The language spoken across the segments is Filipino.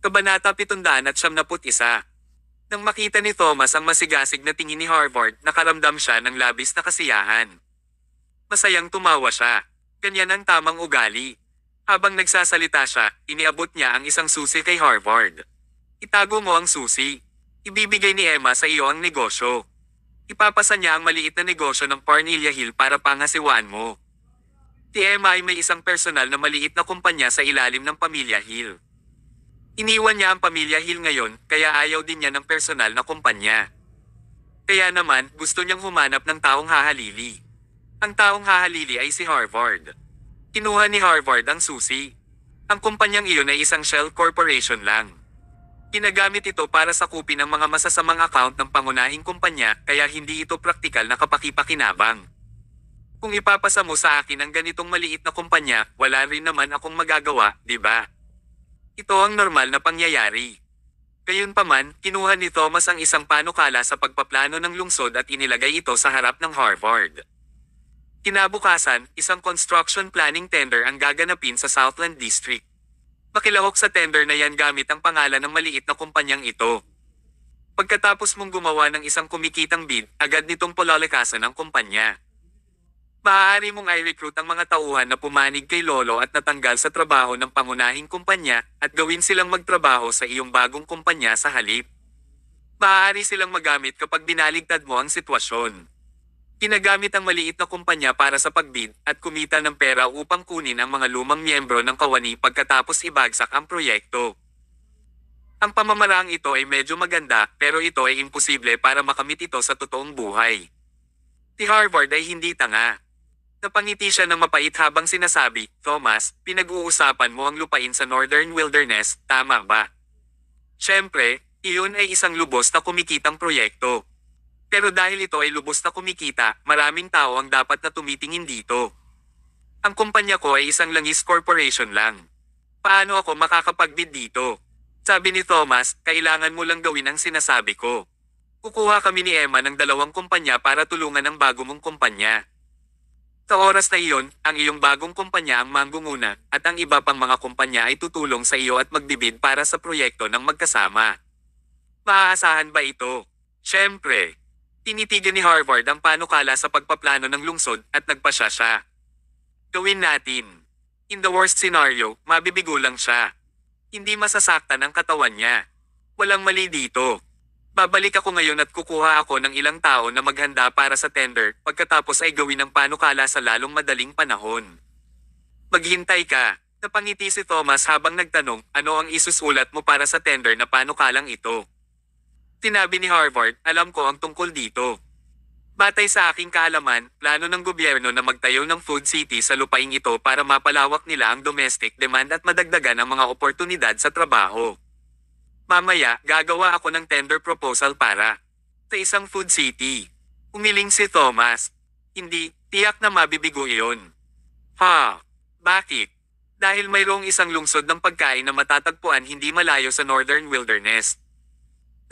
Kabanata 771. Nang makita ni Thomas ang masigasig na tingin ni Harvard, nakaramdam siya ng labis na kasiyahan. Masayang tumawa siya. Ganyan ang tamang ugali. Habang nagsasalita siya, iniabot niya ang isang susi kay Harvard. Itago mo ang susi. Ibibigay ni Emma sa iyo ang negosyo. Ipapasa niya ang maliit na negosyo ng Parnilla Hill para pangasiwaan mo. Si Emma ay may isang personal na maliit na kumpanya sa ilalim ng Pamilya Hill. Iniwan niya ang Pamilya Hill ngayon, kaya ayaw din niya ng personal na kumpanya. Kaya naman, gusto niyang humanap ng taong hahalili. Ang taong hahalili ay si Harvard. Kinuha ni Harvard ang susi. Ang kumpanyang iyon ay isang shell corporation lang. Ginagamit ito para sakupin ang mga masasamang account ng pangunahing kumpanya, kaya hindi ito praktikal na kapakipakinabang. Kung ipapasa mo sa akin ang ganitong maliit na kumpanya, wala rin naman akong magagawa, di ba? Ito ang normal na pangyayari. Gayunpaman, kinuha ni Thomas ang isang panukala sa pagpaplano ng lungsod at inilagay ito sa harap ng Harvard. Kinabukasan, isang construction planning tender ang gaganapin sa Southland District. Makilahok sa tender na yan gamit ang pangalan ng maliit na kumpanyang ito. Pagkatapos mong gumawa ng isang kumikitang bid, agad nitong polalakasan ang kumpanya. Maaari mong i-recruit ang mga tauhan na pumanig kay Lolo at natanggal sa trabaho ng pangunahing kumpanya at gawin silang magtrabaho sa iyong bagong kumpanya sa halip. Maaari silang magamit kapag binaligtad mo ang sitwasyon. Ginagamit ang maliit na kumpanya para sa pagbid at kumita ng pera upang kunin ang mga lumang miyembro ng kawani pagkatapos ibagsak ang proyekto. Ang pamamaraang ito ay medyo maganda, pero ito ay imposible para makamit ito sa totoong buhay. Si Harvard ay hindi tanga. Napangiti siya ng mapait habang sinasabi, Thomas, pinag-uusapan mo ang lupain sa Northern Wilderness, tama ba? Siyempre, iyon ay isang lubos na kumikitang proyekto. Pero dahil ito ay lubos na kumikita, maraming tao ang dapat na tumitingin dito. Ang kumpanya ko ay isang langis corporation lang. Paano ako makakapagbid dito? Sabi ni Thomas, kailangan mo lang gawin ang sinasabi ko. Kukuha kami ni Emma ng 2 kumpanya para tulungan ang bago mong kumpanya. Sa oras na iyon, ang iyong bagong kumpanya ang manggunguna, at ang iba pang mga kumpanya ay tutulong sa iyo at magbibid para sa proyekto ng magkasama. Maaasahan ba ito? Siyempre. Tinitigan ni Harvard ang panukala sa pagpaplano ng lungsod at nagpasya siya. Gawin natin. In the worst scenario, mabibigo lang siya. Hindi masasaktan ang katawan niya. Walang mali dito. Babalik ako ngayon at kukuha ako ng ilang tao na maghanda para sa tender, pagkatapos ay gawin ang panukala sa lalong madaling panahon. Maghintay ka. Napangiti si Thomas habang nagtanong, ano ang isusulat mo para sa tender na panukalang ito? Sinabi ni Harvard, alam ko ang tungkol dito. Batay sa aking kaalaman, plano ng gobyerno na magtayo ng food city sa lupaing ito para mapalawak nila ang domestic demand at madagdagan ang mga oportunidad sa trabaho. Mamaya, gagawa ako ng tender proposal para sa isang food city. Umiling si Thomas. Hindi, tiyak na mabibigo iyon. Ha? Bakit? Dahil mayroong isang lungsod ng pagkain na matatagpuan hindi malayo sa Northern Wilderness.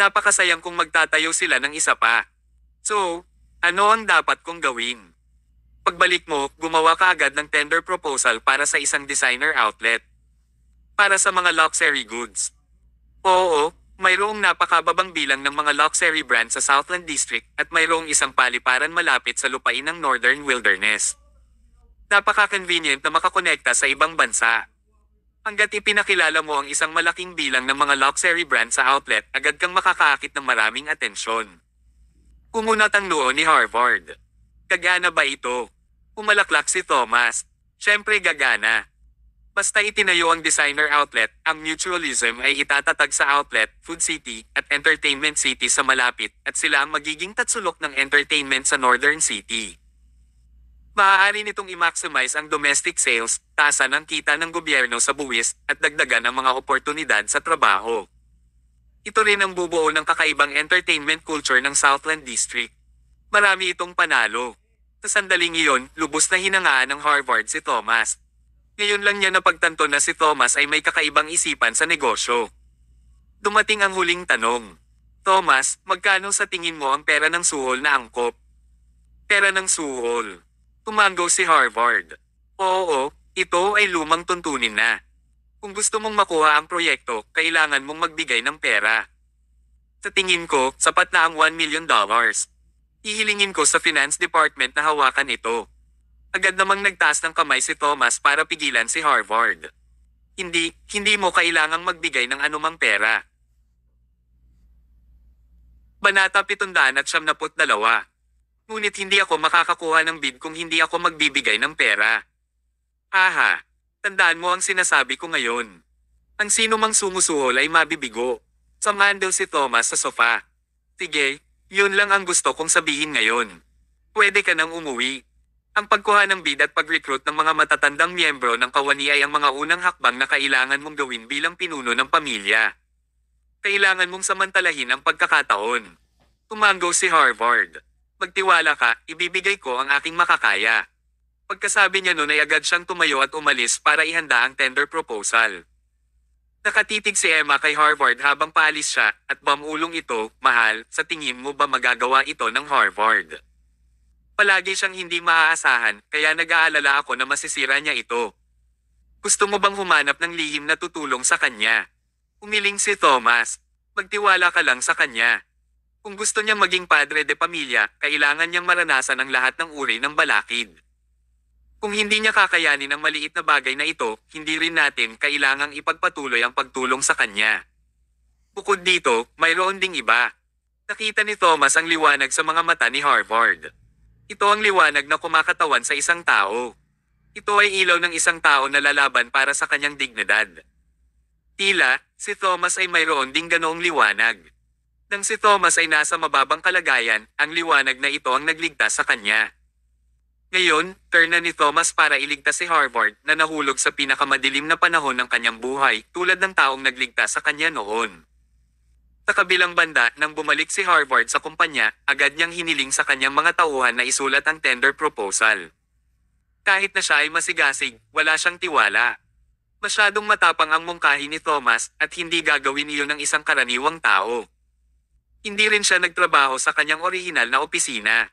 Napakasayang kung magtatayo sila ng isa pa. So, ano ang dapat kong gawin? Pagbalik mo, gumawa ka agad ng tender proposal para sa isang designer outlet. Para sa mga luxury goods. Oo, mayroong napakababang bilang ng mga luxury brands sa Southland District at mayroong isang paliparan malapit sa lupain ng Northern Wilderness. Napaka-convenient na makakonekta sa ibang bansa. Hanggat ipinakilala mo ang isang malaking bilang ng mga luxury brands sa outlet, agad kang makakaakit ng maraming atensyon. Kumunat ang noo ni Harvard. Gagana ba ito? Umalaklak si Thomas. Siyempre gagana. Basta itinayo ang designer outlet, ang mutualism ay itatatag sa outlet, food city, at entertainment city sa malapit, at sila ang magiging tatsulok ng entertainment sa Northern City. Maaari nitong i-maximize ang domestic sales, taasan ang kita ng gobyerno sa buwis, at dagdagan ang mga oportunidad sa trabaho. Ito rin ang bubuo ng kakaibang entertainment culture ng Southland District. Marami itong panalo. Sa sandaling iyon, lubos na hinangaan ng Harvard si Thomas. Ngayon lang niya napagtanto na si Thomas ay may kakaibang isipan sa negosyo. Dumating ang huling tanong. Thomas, magkano sa tingin mo ang pera ng suhol na angkop? Pera ng suhol. Tumango si Harvard. Oo, ito ay lumang tuntunin na. Kung gusto mong makuha ang proyekto, kailangan mong magbigay ng pera. Sa tingin ko, sapat na ang $1 million. Hihilingin ko sa finance department na hawakan ito. Agad namang nagtaas ng kamay si Thomas para pigilan si Harvard. Hindi mo kailangang magbigay ng anumang pera. Banata 772. Ngunit hindi ako makakakuha ng bid kung hindi ako magbibigay ng pera. Aha, tandaan mo ang sinasabi ko ngayon. Ang sino mang sumusuhol ay mabibigo. Samahan daw si Thomas sa sofa. Sige, yun lang ang gusto kong sabihin ngayon. Pwede ka nang umuwi. Ang pagkuha ng bid at pag-recruit ng mga matatandang miyembro ng kawani ay ang mga unang hakbang na kailangan mong gawin bilang pinuno ng pamilya. Kailangan mong samantalahin ang pagkakataon. Tumanggo si Harvard. Magtiwala ka, ibibigay ko ang aking makakaya. Pagkasabi niya noon ay agad siyang tumayo at umalis para ihanda ang tender proposal. Nakatitig si Emma kay Harvard habang paalis siya at bamulong ito, mahal, sa tingin mo ba magagawa ito ng Harvard? Palagi siyang hindi maaasahan kaya nag-aalala ako na masisira niya ito. Gusto mo bang humanap ng lihim na tutulong sa kanya? Umiling si Thomas. Magtiwala ka lang sa kanya. Kung gusto niyang maging padre de pamilya, kailangan niyang maranasan ang lahat ng uri ng balakid. Kung hindi niya kakayanin ang maliit na bagay na ito, hindi rin natin kailangang ipagpatuloy ang pagtulong sa kanya. Bukod dito, mayroon ding iba. Nakita ni Thomas ang liwanag sa mga mata ni Harvard. Ito ang liwanag na kumakatawan sa isang tao. Ito ay ilaw ng isang tao na lalaban para sa kanyang dignidad. Tila, si Thomas ay mayroon ding ganoong liwanag. Nang si Thomas ay nasa mababang kalagayan, ang liwanag na ito ang nagligtas sa kanya. Ngayon, turn na ni Thomas para iligtas si Harvard na nahulog sa pinakamadilim na panahon ng kanyang buhay tulad ng taong nagligtas sa kanya noon. Sa kabilang banda, nang bumalik si Harvard sa kumpanya, agad niyang hiniling sa kanyang mga tauhan na isulat ang tender proposal. Kahit na siya ay masigasig, wala siyang tiwala. Masyadong matapang ang mungkahi ni Thomas at hindi gagawin iyon ng isang karaniwang tao. Hindi rin siya nagtrabaho sa kanyang orihinal na opisina.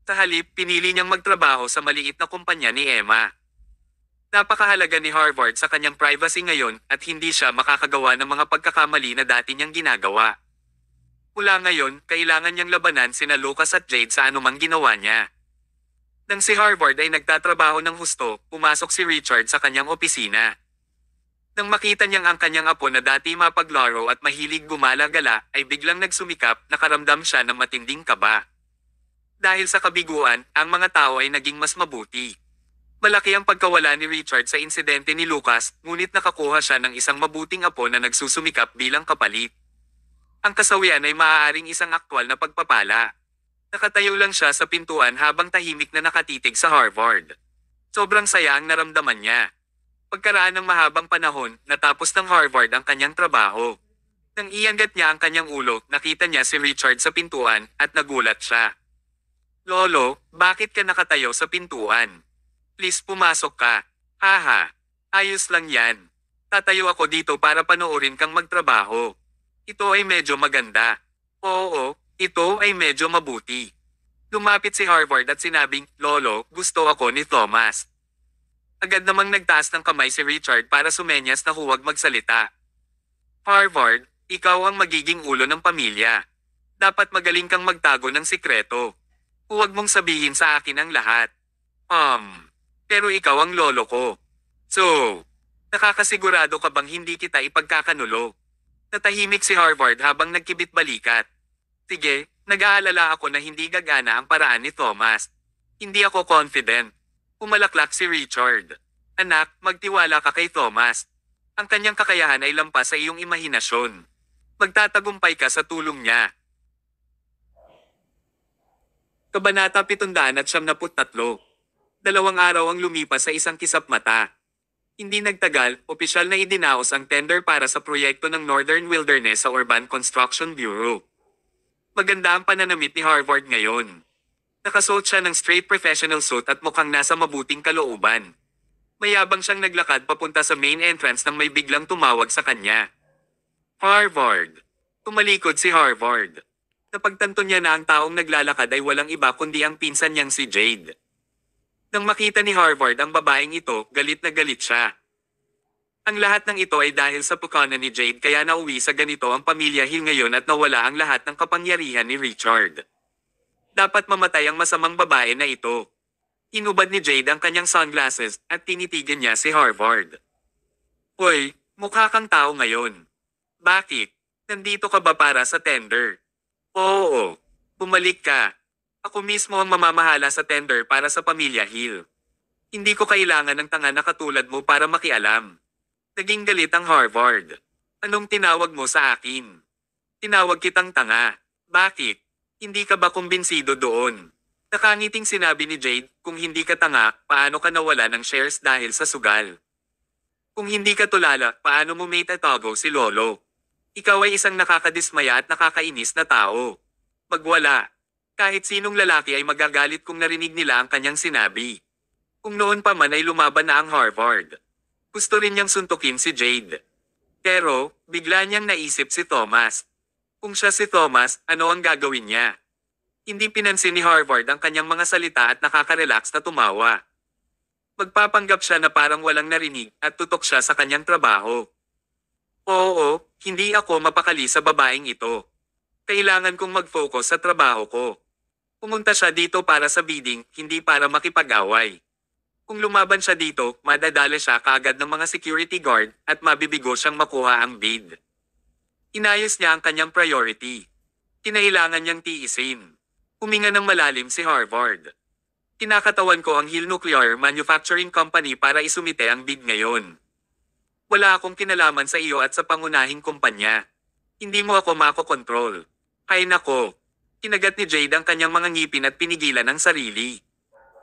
Sa halip, pinili niyang magtrabaho sa maliit na kumpanya ni Emma. Napakahalaga ni Harvard sa kanyang privacy ngayon at hindi siya makakagawa ng mga pagkakamali na dati niyang ginagawa. Mula ngayon, kailangan niyang labanan sina Lucas at Jade sa anumang ginawa niya. Nang si Harvard ay nagtatrabaho ng husto, pumasok si Richard sa kanyang opisina. Nang makita niyang ang kanyang apo na dati mapaglaro at mahilig gumala-gala ay biglang nagsumikap, nakaramdam siya ng matinding kaba. Dahil sa kabiguan, ang mga tao ay naging mas mabuti. Malaki ang pagkawala ni Richard sa insidente ni Lucas, ngunit nakakuha siya ng isang mabuting apo na nagsusumikap bilang kapalit. Ang kasawian ay maaaring isang aktwal na pagpapala. Nakatayo lang siya sa pintuan habang tahimik na nakatitig sa Harvard. Sobrang saya ang naramdaman niya. Pagkaraan ng mahabang panahon, natapos ng Harvard ang kanyang trabaho. Nang iangat niya ang kanyang ulo, nakita niya si Richard sa pintuan at nagulat siya. Lolo, bakit ka nakatayo sa pintuan? Please pumasok ka. Haha, ayos lang yan. Tatayo ako dito para panoorin kang magtrabaho. Ito ay medyo maganda. Oo, ito ay medyo mabuti. Lumapit si Harvard at sinabing, Lolo, gusto ako ni Thomas. Agad namang nagtaas ng kamay si Richard para sumenyas na huwag magsalita. Harvard, ikaw ang magiging ulo ng pamilya. Dapat magaling kang magtago ng sikreto. Huwag mong sabihin sa akin ang lahat. Pero ikaw ang lolo ko. So, nakakasigurado ka bang hindi kita ipagkakanulo? Natahimik si Harvard habang nagkibit balikat. Sige, nag-aalala ako na hindi gagana ang paraan ni Thomas. Hindi ako confident. Umalaklak si Richard. Anak, magtiwala ka kay Thomas. Ang kanyang kakayahan ay lampas sa iyong imahinasyon. Magtatagumpay ka sa tulong niya. Kabanata 773. 2 araw ang lumipas sa isang kisap mata. Hindi nagtagal, opisyal na idinaos ang tender para sa proyekto ng Northern Wilderness sa Urban Construction Bureau. Maganda ang pananamit ni Harvard ngayon. Nakasuot siya ng straight professional suit at mukhang nasa mabuting kalooban. Mayabang siyang naglakad papunta sa main entrance nang may biglang tumawag sa kanya. Harvard! Tumalikod si Harvard. Napagtanto niya na ang taong naglalakad ay walang iba kundi ang pinsan niyang si Jade. Nang makita ni Harvard ang babaeng ito, galit na galit siya. Ang lahat ng ito ay dahil sa pukana ni Jade kaya nauwi sa ganito ang pamilya Hill ngayon at nawala ang lahat ng kapangyarihan ni Richard. Dapat mamatay ang masamang babae na ito. Inubad ni Jade ang kanyang sunglasses at tinitigan niya si Harvard. Hoy, mukha kang tao ngayon. Bakit? Nandito ka ba para sa tender? Oo. Bumalik ka. Ako mismo ang mamamahala sa tender para sa pamilya Hill. Hindi ko kailangan ng tanga na katulad mo para makialam. Naging galit ang Harvard. Anong tinawag mo sa akin? Tinawag kitang tanga. Bakit? Hindi ka ba kumbinsido doon? Nakangiting sinabi ni Jade, kung hindi ka tanga, paano ka nawala ng shares dahil sa sugal? Kung hindi ka tulala, paano mo may tatago si Lolo? Ikaw ay isang nakakadismaya at nakakainis na tao. Magwala. Kahit sinong lalaki ay magagalit kung narinig nila ang kanyang sinabi. Kung noon pa man ay lumaban na ang Harvard. Gusto rin niyang suntukin si Jade. Pero, bigla niyang naisip si Thomas. Kung siya si Thomas, ano ang gagawin niya? Hindi pinansin ni Harvard ang kanyang mga salita at nakaka-relax na tumawa. Magpapanggap siya na parang walang narinig at tutok siya sa kanyang trabaho. Oo, hindi ako mapakali sa babaeng ito. Kailangan kong mag-focus sa trabaho ko. Pumunta siya dito para sa bidding, hindi para makipag-away. Kung lumaban siya dito, madadala siya kaagad ng mga security guard at mabibigo siyang makuha ang bid. Inayos niya ang kanyang priority. Kinailangan niyang tiisin. Huminga ng malalim si Harvard. Kinakatawan ko ang Hill Nuclear Manufacturing Company para isumite ang bid ngayon. Wala akong kinalaman sa iyo at sa pangunahing kumpanya. Hindi mo ako makokontrol. Hay nako. Kinagat ni Jade ang kanyang mga ngipin at pinigilan ang sarili.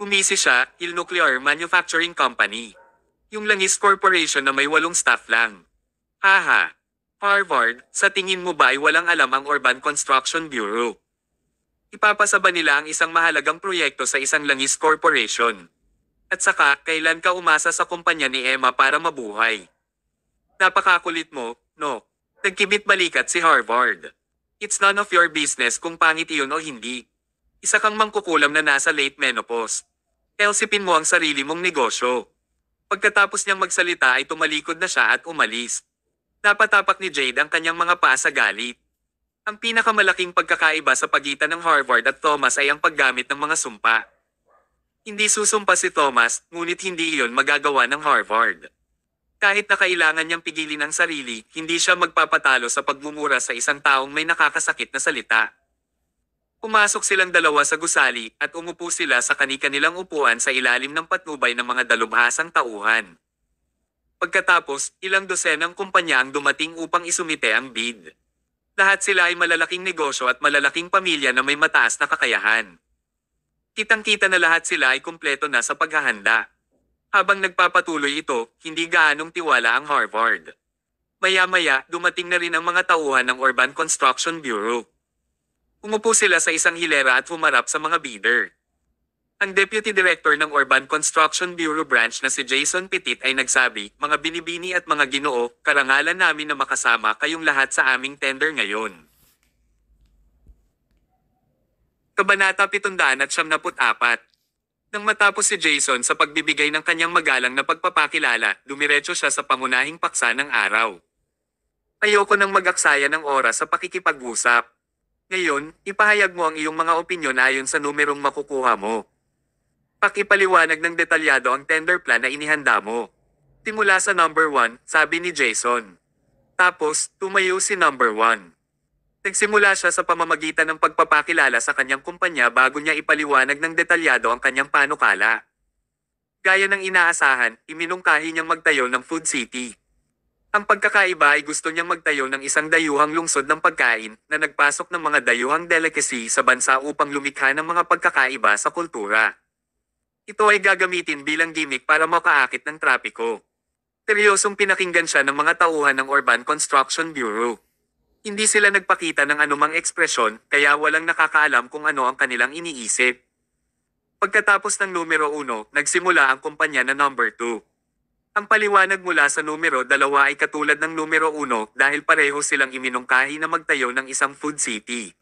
Umisi siya, Hill Nuclear Manufacturing Company. Yung Langis Corporation na may 8 staff lang. Haha. Harvard, sa tingin mo ba ay walang alam ang Urban Construction Bureau? Ipapasa ba nila ang isang mahalagang proyekto sa isang Langis Corporation? At saka, kailan ka umasa sa kumpanya ni Emma para mabuhay? Napakakulit mo, no? Nagkibit balikat si Harvard. It's none of your business kung pangit iyon o hindi. Isa kang mangkukulam na nasa late menopause. Elsipin mo ang sarili mong negosyo. Pagkatapos niyang magsalita ay tumalikod na siya at umalis. Napatapak ni Jade ang kanyang mga paa sa galit. Ang pinakamalaking pagkakaiba sa pagitan ng Harvard at Thomas ay ang paggamit ng mga sumpa. Hindi susumpa si Thomas, ngunit hindi iyon magagawa ng Harvard. Kahit na kailangan niyang pigilin ang sarili, hindi siya magpapatalo sa pagmumura sa isang taong may nakakasakit na salita. Pumasok silang dalawa sa gusali at umupo sila sa kani-kanilang upuan sa ilalim ng patnubay ng mga dalubhasang tauhan. Pagkatapos, ilang dosenang kumpanya ang dumating upang isumite ang bid. Lahat sila ay malalaking negosyo at malalaking pamilya na may mataas na kakayahan. Kitang-kita na lahat sila ay kumpleto na sa paghahanda. Habang nagpapatuloy ito, hindi gaanong tiwala ang Harvard. Maya-maya, dumating na rin ang mga tauhan ng Urban Construction Bureau. Umupo sila sa isang hilera at humarap sa mga bidder. Ang Deputy Director ng Urban Construction Bureau Branch na si Jason Petit ay nagsabi, mga binibini at mga ginoo, karangalan namin na makasama kayong lahat sa aming tender ngayon. Kabanata 774. Nang matapos si Jason sa pagbibigay ng kanyang magalang na pagpapakilala, dumiretso siya sa pangunahing paksa ng araw. Ayoko nang mag-aksaya ng oras sa pakikipag-usap. Ngayon, ipahayag mo ang iyong mga opinyon ayon sa numerong makukuha mo. Pakipaliwanag ng detalyado ang tender plan na inihanda mo. Simula sa number 1, sabi ni Jason. Tapos, tumayo si number 1. Nagsimula siya sa pamamagitan ng pagpapakilala sa kanyang kumpanya bago niya ipaliwanag ng detalyado ang kanyang panukala. Gaya ng inaasahan, iminungkahi niyang magtayo ng Food City. Ang pagkakaiba ay gusto niyang magtayo ng isang dayuhang lungsod ng pagkain na nagpasok ng mga dayuhang delicacy sa bansa upang lumikha ng mga pagkakaiba sa kultura. Ito ay gagamitin bilang gimmick para makaakit ng trapiko. Seryosong pinakinggan siya ng mga tauhan ng Urban Construction Bureau. Hindi sila nagpakita ng anumang ekspresyon, kaya walang nakakaalam kung ano ang kanilang iniisip. Pagkatapos ng numero 1, nagsimula ang kumpanya na number 2. Ang paliwanag mula sa numero 2 ay katulad ng numero 1 dahil pareho silang iminungkahi na magtayo ng isang food city.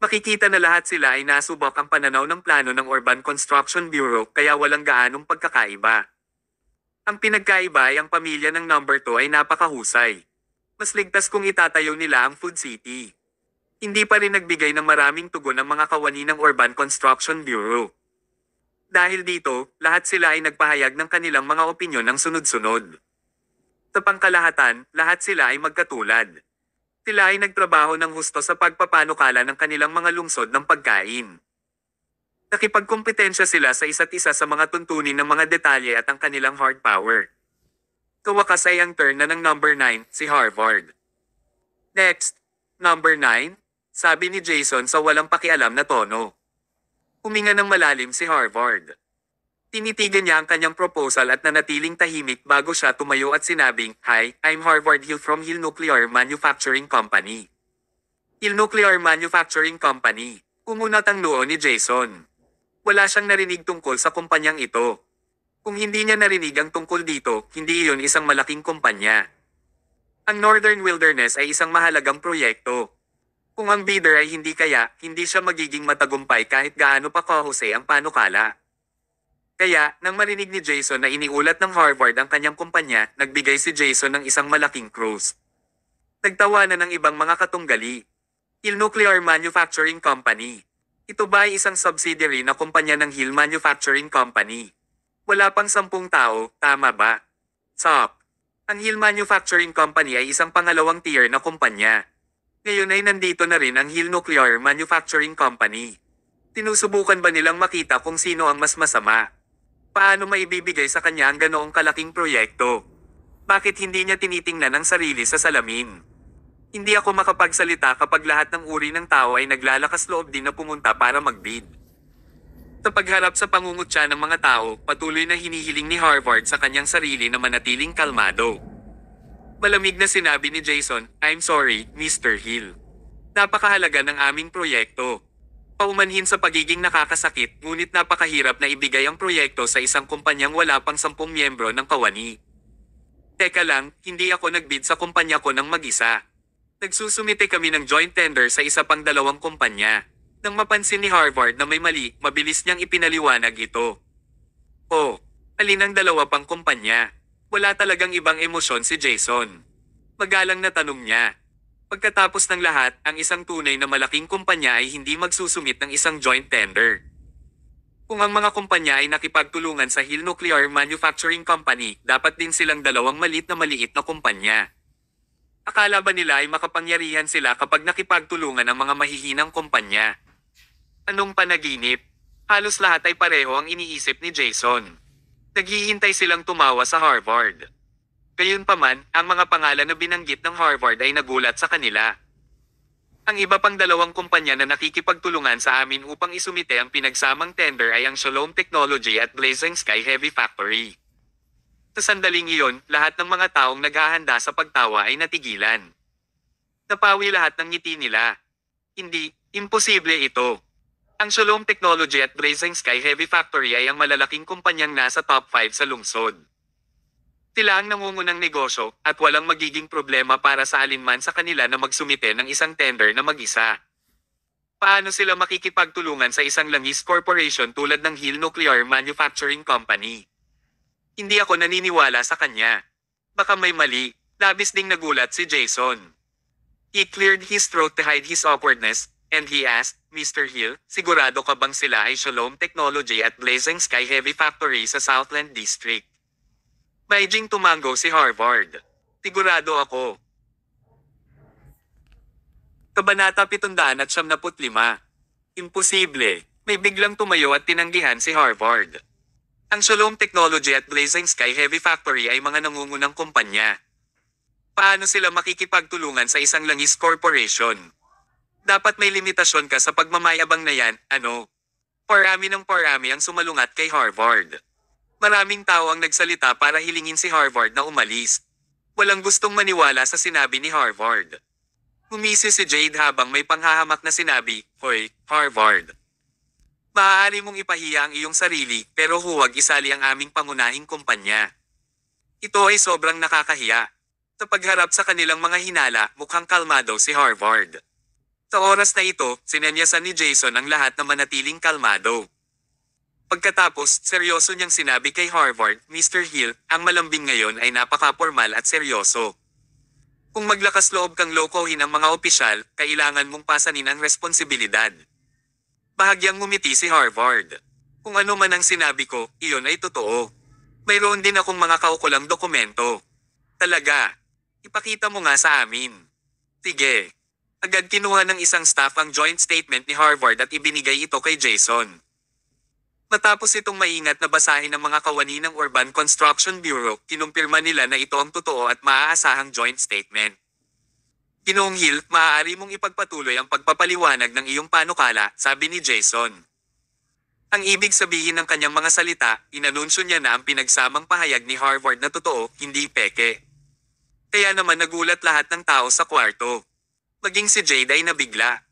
Makikita na lahat sila ay nasubok ang pananaw ng plano ng Urban Construction Bureau kaya walang gaanong pagkakaiba. Ang pinagkaiba ay ang pamilya ng number 2 ay napakahusay. Mas ligtas kung itatayo nila ang Food City. Hindi pa rin nagbigay ng maraming tugon ang mga kawani ng Urban Construction Bureau. Dahil dito, lahat sila ay nagpahayag ng kanilang mga opinyon ng sunod-sunod. Sa pangkalahatan, lahat sila ay magkatulad. Sila ay nagtrabaho ng husto sa pagpapanukala ng kanilang mga lungsod ng pagkain. Nakipagkompetensya sila sa isa't isa sa mga tuntunin ng mga detalye at ang kanilang hard power. Kawakas ay ang turn na ng number 9, si Harvard. Next, number 9, sabi ni Jason sa walang pakialam na tono. Huminga ng malalim si Harvard. Tinitigan niya ang kanyang proposal at nanatiling tahimik bago siya tumayo at sinabing, "Hi, I'm Harvard Hill from Hill Nuclear Manufacturing Company." Hill Nuclear Manufacturing Company. Umunat ang noo ni Jason. Wala siyang narinig tungkol sa kumpanyang ito. Kung hindi niya narinig ang tungkol dito, hindi iyon isang malaking kumpanya. Ang Northern Wilderness ay isang mahalagang proyekto. Kung ang bidder ay hindi kaya, hindi siya magiging matagumpay kahit gaano pa kahusay ang panukala. Kaya, nang marinig ni Jason na iniulat ng Harvard ang kanyang kumpanya, nagbigay si Jason ng isang malaking cruise. Nagtawanan ng ibang mga katunggali. Hill Nuclear Manufacturing Company. Ito ba ay isang subsidiary na kumpanya ng Hill Manufacturing Company? Wala pang 10 tao, tama ba? Stop. Ang Hill Manufacturing Company ay isang pangalawang tier na kumpanya. Ngayon ay nandito na rin ang Hill Nuclear Manufacturing Company. Tinusubukan ba nilang makita kung sino ang mas masama? Paano maibibigay sa kanya ang ganoong kalaking proyekto? Bakit hindi niya tinitingnan ang sarili sa salamin? Hindi ako makapagsalita kapag lahat ng uri ng tao ay naglalakas loob din na pumunta para magbid. Sa pagharap sa pangungutya ng mga tao, patuloy na hinihiling ni Harvard sa kanyang sarili na manatiling kalmado. Malamig na sinabi ni Jason, "I'm sorry, Mr. Hill. Napakahalaga ng aming proyekto. Paumanhin sa pagiging nakakasakit, ngunit napakahirap na ibigay ang proyekto sa isang kumpanyang wala pang 10 miyembro ng kawani. Teka lang, hindi ako nagbid sa kumpanya ko ng mag-isa. Nagsusumite kami ng joint tender sa isa pang 2 kumpanya. Nang mapansin ni Harvard na may mali, mabilis niyang ipinaliwanag ito. Oh, alin ang 2 pang kumpanya? Wala talagang ibang emosyon si Jason. Magalang na tanong niya. Pagkatapos ng lahat, ang isang tunay na malaking kumpanya ay hindi magsusumit ng isang joint tender. Kung ang mga kumpanya ay nakipagtulungan sa Hill Nuclear Manufacturing Company, dapat din silang 2 maliit na kumpanya. Akala ba nila ay makapangyarihan sila kapag nakipagtulungan ang mga mahihinang kumpanya? Anong panaginip? Halos lahat ay pareho ang iniisip ni Jason. Naghihintay silang tumawa sa Harvard. Gayunpaman, ang mga pangalan na binanggit ng Harvard ay nagulat sa kanila. Ang iba pang 2 kumpanya na nakikipagtulungan sa amin upang isumite ang pinagsamang tender ay ang Shalom Technology at Blazing Sky Heavy Factory. Sa sandaling iyon, lahat ng mga taong naghahanda sa pagtawa ay natigilan. Napawi lahat ng ngiti nila. Hindi, imposible ito. Ang Shalom Technology at Blazing Sky Heavy Factory ay ang malalaking kumpanyang nasa top 5 sa lungsod. Sila ang nangungunang negosyo at walang magiging problema para sa alinman sa kanila na magsumite ng isang tender na mag-isa. Paano sila makikipagtulungan sa isang langis corporation tulad ng Hill Nuclear Manufacturing Company? Hindi ako naniniwala sa kanya. Baka may mali, labis ding nagulat si Jason. He cleared his throat to hide his awkwardness, and he asked, "Mr. Hill, sigurado ka bang sila ay Shalom Technology at Blazing Sky Heavy Factory sa Southland District?" Maijing tumango si Harvard. Sigurado ako. Kabanata 775. Imposible. May biglang tumayo at tinanggihan si Harvard. Ang Shalom Technology at Blazing Sky Heavy Factory ay mga nangungunang kumpanya. Paano sila makikipagtulungan sa isang langis corporation? Dapat may limitasyon ka sa pagmamayabang na yan, ano? Parami ng parami ang sumalungat kay Harvard. Maraming tao ang nagsalita para hilingin si Harvard na umalis. Walang gustong maniwala sa sinabi ni Harvard. Humisi si Jade habang may panghahamak na sinabi, "Hoy, Harvard. Maaari mong ipahiya ang iyong sarili pero huwag isali ang aming pangunahing kumpanya." Ito ay sobrang nakakahiya. Sa pagharap sa kanilang mga hinala, mukhang kalmado si Harvard. Sa oras na ito, sinenyasan ni Jason ang lahat na manatiling kalmado. Pagkatapos, seryoso niyang sinabi kay Harvard, Mr. Hill, ang malambing ngayon ay napaka-formal at seryoso. Kung maglakas loob kang lokohin ang mga opisyal, kailangan mong pasanin ang responsibilidad. Bahagyang ngumiti si Harvard. Kung ano man ang sinabi ko, iyon ay totoo. Mayroon din akong mga kaukulang dokumento. Talaga. Ipakita mo nga sa amin. Sige. Agad kinuha ng isang staff ang joint statement ni Harvard at ibinigay ito kay Jason. Matapos itong maingat na basahin ng mga kawani ng Urban Construction Bureau, kinumpirma nila na ito ang totoo at maaasahang joint statement. Ginoong Hill, maaari mong ipagpatuloy ang pagpapaliwanag ng iyong panukala, sabi ni Jason. Ang ibig sabihin ng kanyang mga salita, inanunsyo niya na ang pinagsamang pahayag ni Harvard na totoo, hindi peke. Kaya naman nagulat lahat ng tao sa kwarto. Maging si Jade ay nabigla.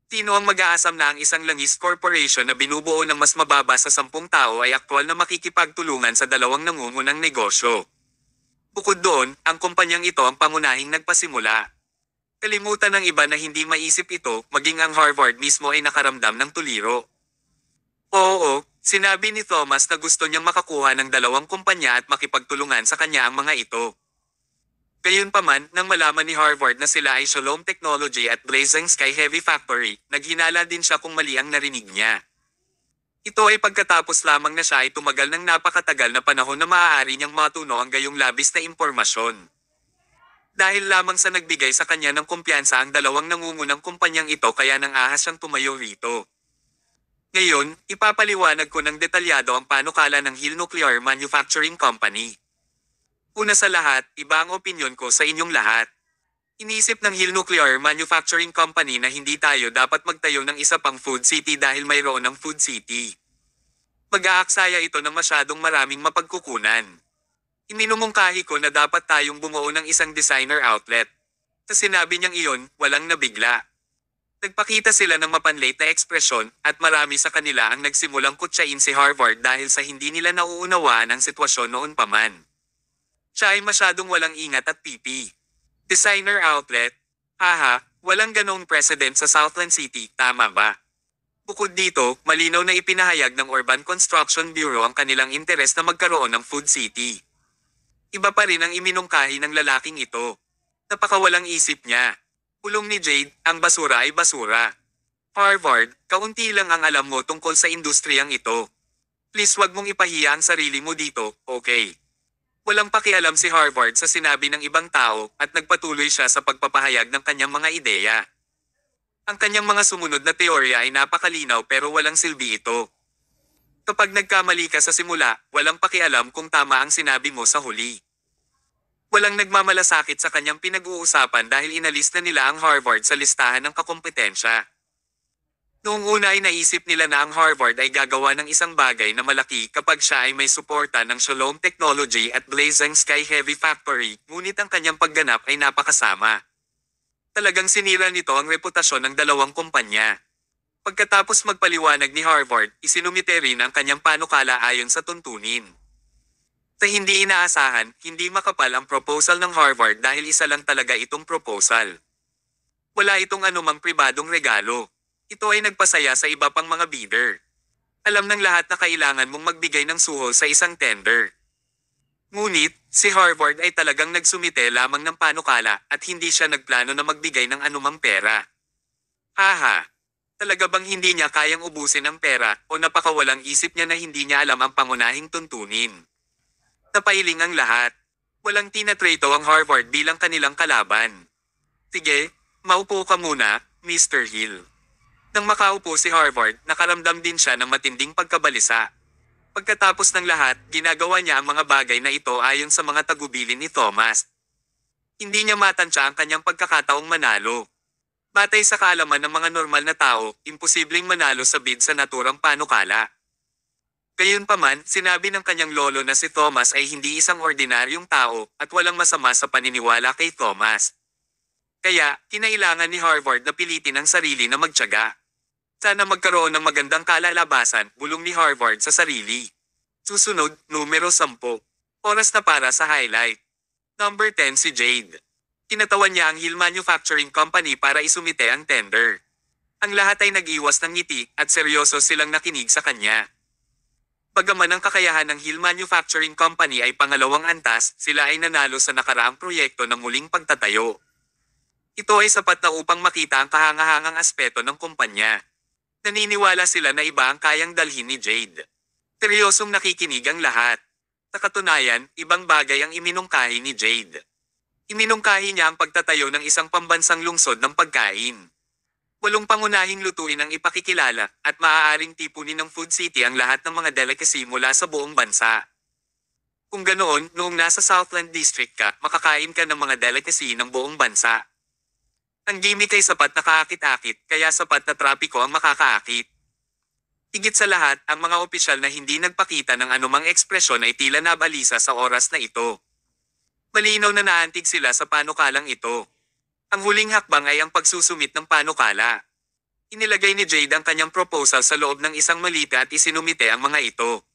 Sino ang mag-aasam na ang isang langis corporation na binubuo ng mas mababa sa 10 tao ay aktwal na makikipagtulungan sa dalawang nangungunang negosyo? Bukod doon, ang kumpanyang ito ang pangunahing nagpasimula. Kalimutan ng iba na hindi maisip ito, maging ang Harvard mismo ay nakaramdam ng tuliro. Oo, sinabi ni Thomas na gusto niyang makakuha ng dalawang kumpanya at makipagtulungan sa kanya ang mga ito. Gayunpaman, nang malaman ni Harvard na sila ay Shalom Technology at Blazing Sky Heavy Factory, naghinala din siya kung mali ang narinig niya. Ito ay pagkatapos lamang na siya ay tumagal ng napakatagal na panahon na maaari niyang matuno ang gayong labis na impormasyon. Dahil lamang sa nagbigay sa kanya ng kumpiyansa ang dalawang nangungunang kumpanyang ito kaya nang ahas siyang tumayo rito. Ngayon, ipapaliwanag ko ng detalyado ang panukala ng Hill Nuclear Manufacturing Company. Una sa lahat, iba ang opinyon ko sa inyong lahat. Inisip ng Hill Nuclear Manufacturing Company na hindi tayo dapat magtayo ng isa pang food city dahil mayroon ng food city. Mag-aaksaya ito ng masyadong maraming mapagkukunan. Iminumungkahi ko na dapat tayong bumuo ng isang designer outlet. Sa sinabi niyang iyon, walang nabigla. Nagpakita sila ng mapanlate na ekspresyon at marami sa kanila ang nagsimulang kutsain si Harvard dahil sa hindi nila nauunawaan ang sitwasyon noon pa man. Siya ay masyadong walang ingat at pipi. Designer outlet? Haha, walang ganong precedent sa Southland City, tama ba? Bukod dito, malinaw na ipinahayag ng Urban Construction Bureau ang kanilang interes na magkaroon ng food city. Iba pa rin ang iminungkahi ng lalaking ito. Napakawalang isip niya. Pulong ni Jade, ang basura ay basura. Harvard, kaunti lang ang alam mo tungkol sa industriyang ito. Please wag mong ipahiya ang sarili mo dito, okay? Walang pakialam si Harvard sa sinabi ng ibang tao at nagpatuloy siya sa pagpapahayag ng kanyang mga ideya. Ang kanyang mga sumunod na teorya ay napakalinaw pero walang silbi ito. Kapag nagkamali ka sa simula, walang pakialam kung tama ang sinabi mo sa huli. Walang nagmamalasakit sa kanyang pinag-uusapan dahil inalis na nila ang Harvard sa listahan ng kakumpetensya. Noong una ay naisip nila na ang Harvard ay gagawa ng isang bagay na malaki kapag siya ay may suporta ng Shalom Technology at Blazing Sky Heavy Factory, ngunit ang kanyang pagganap ay napakasama. Talagang sinira nito ang reputasyon ng dalawang kumpanya. Pagkatapos magpaliwanag ni Harvard, isinumite rin ang kanyang panukala ayon sa tuntunin. Sa hindi inaasahan, hindi makapal ang proposal ng Harvard dahil isa lang talaga itong proposal. Wala itong anumang pribadong regalo. Ito ay nagpasaya sa iba pang mga bidder. Alam ng lahat na kailangan mong magbigay ng suhol sa isang tender. Ngunit, si Harvard ay talagang nagsumite lamang ng panukala at hindi siya nagplano na magbigay ng anumang pera. Haha! Talaga bang hindi niya kayang ubusin ang pera o napakawalang isip niya na hindi niya alam ang pangunahing tuntunin? Napailing ang lahat. Walang tinatrato ang Harvard bilang kanilang kalaban. Sige, maupo ka muna, Mr. Hill. Nang makaupo si Harvard, nakaramdam din siya ng matinding pagkabalisa. Pagkatapos ng lahat, ginagawa niya ang mga bagay na ito ayon sa mga tagubilin ni Thomas. Hindi niya matansya ang kanyang pagkakataong manalo. Batay sa kaalaman ng mga normal na tao, imposibleng manalo sa bid sa naturang panukala. Gayunpaman, sinabi ng kanyang lolo na si Thomas ay hindi isang ordinaryong tao at walang masama sa paniniwala kay Thomas. Kaya, kinailangan ni Harvard na pilitin ang sarili na magtiyaga. Sana magkaroon ng magandang kalalabasan, bulong ni Harvard sa sarili. Susunod, numero 10. Oras na para sa highlight. Number 10 si Jade. Kinatawan niya ang Hill Manufacturing Company para isumite ang tender. Ang lahat ay nag-iwas ng ngiti at seryoso silang nakinig sa kanya. Bagaman ang kakayahan ng Hill Manufacturing Company ay pangalawang antas, sila ay nanalo sa nakaraang proyekto ng muling pagtatayo. Ito ay sapat na upang makita ang kahangahangang aspeto ng kumpanya. Naniniwala sila na iba ang kayang dalhin ni Jade. Seryosong nakikinig ang lahat. Sa katunayan, ibang bagay ang iminungkahi ni Jade. Iminungkahi niya ang pagtatayo ng isang pambansang lungsod ng pagkain. 8 pangunahing lutuin ang ipakikilala at maaaring tipunin ng Food City ang lahat ng mga delicacy mula sa buong bansa. Kung ganoon, noong nasa Southland District ka, makakain ka ng mga delicacy ng buong bansa. Ang gimmick ay sapat na kaakit-akit, kaya sapat na trapiko ang makakaakit. Higit sa lahat, ang mga opisyal na hindi nagpakita ng anumang ekspresyon ay tila nabalisa sa oras na ito. Malinaw na naantig sila sa panukalang ito. Ang huling hakbang ay ang pagsusumit ng panukala. Inilagay ni Jade ang kanyang proposal sa loob ng isang malita at isinumite ang mga ito.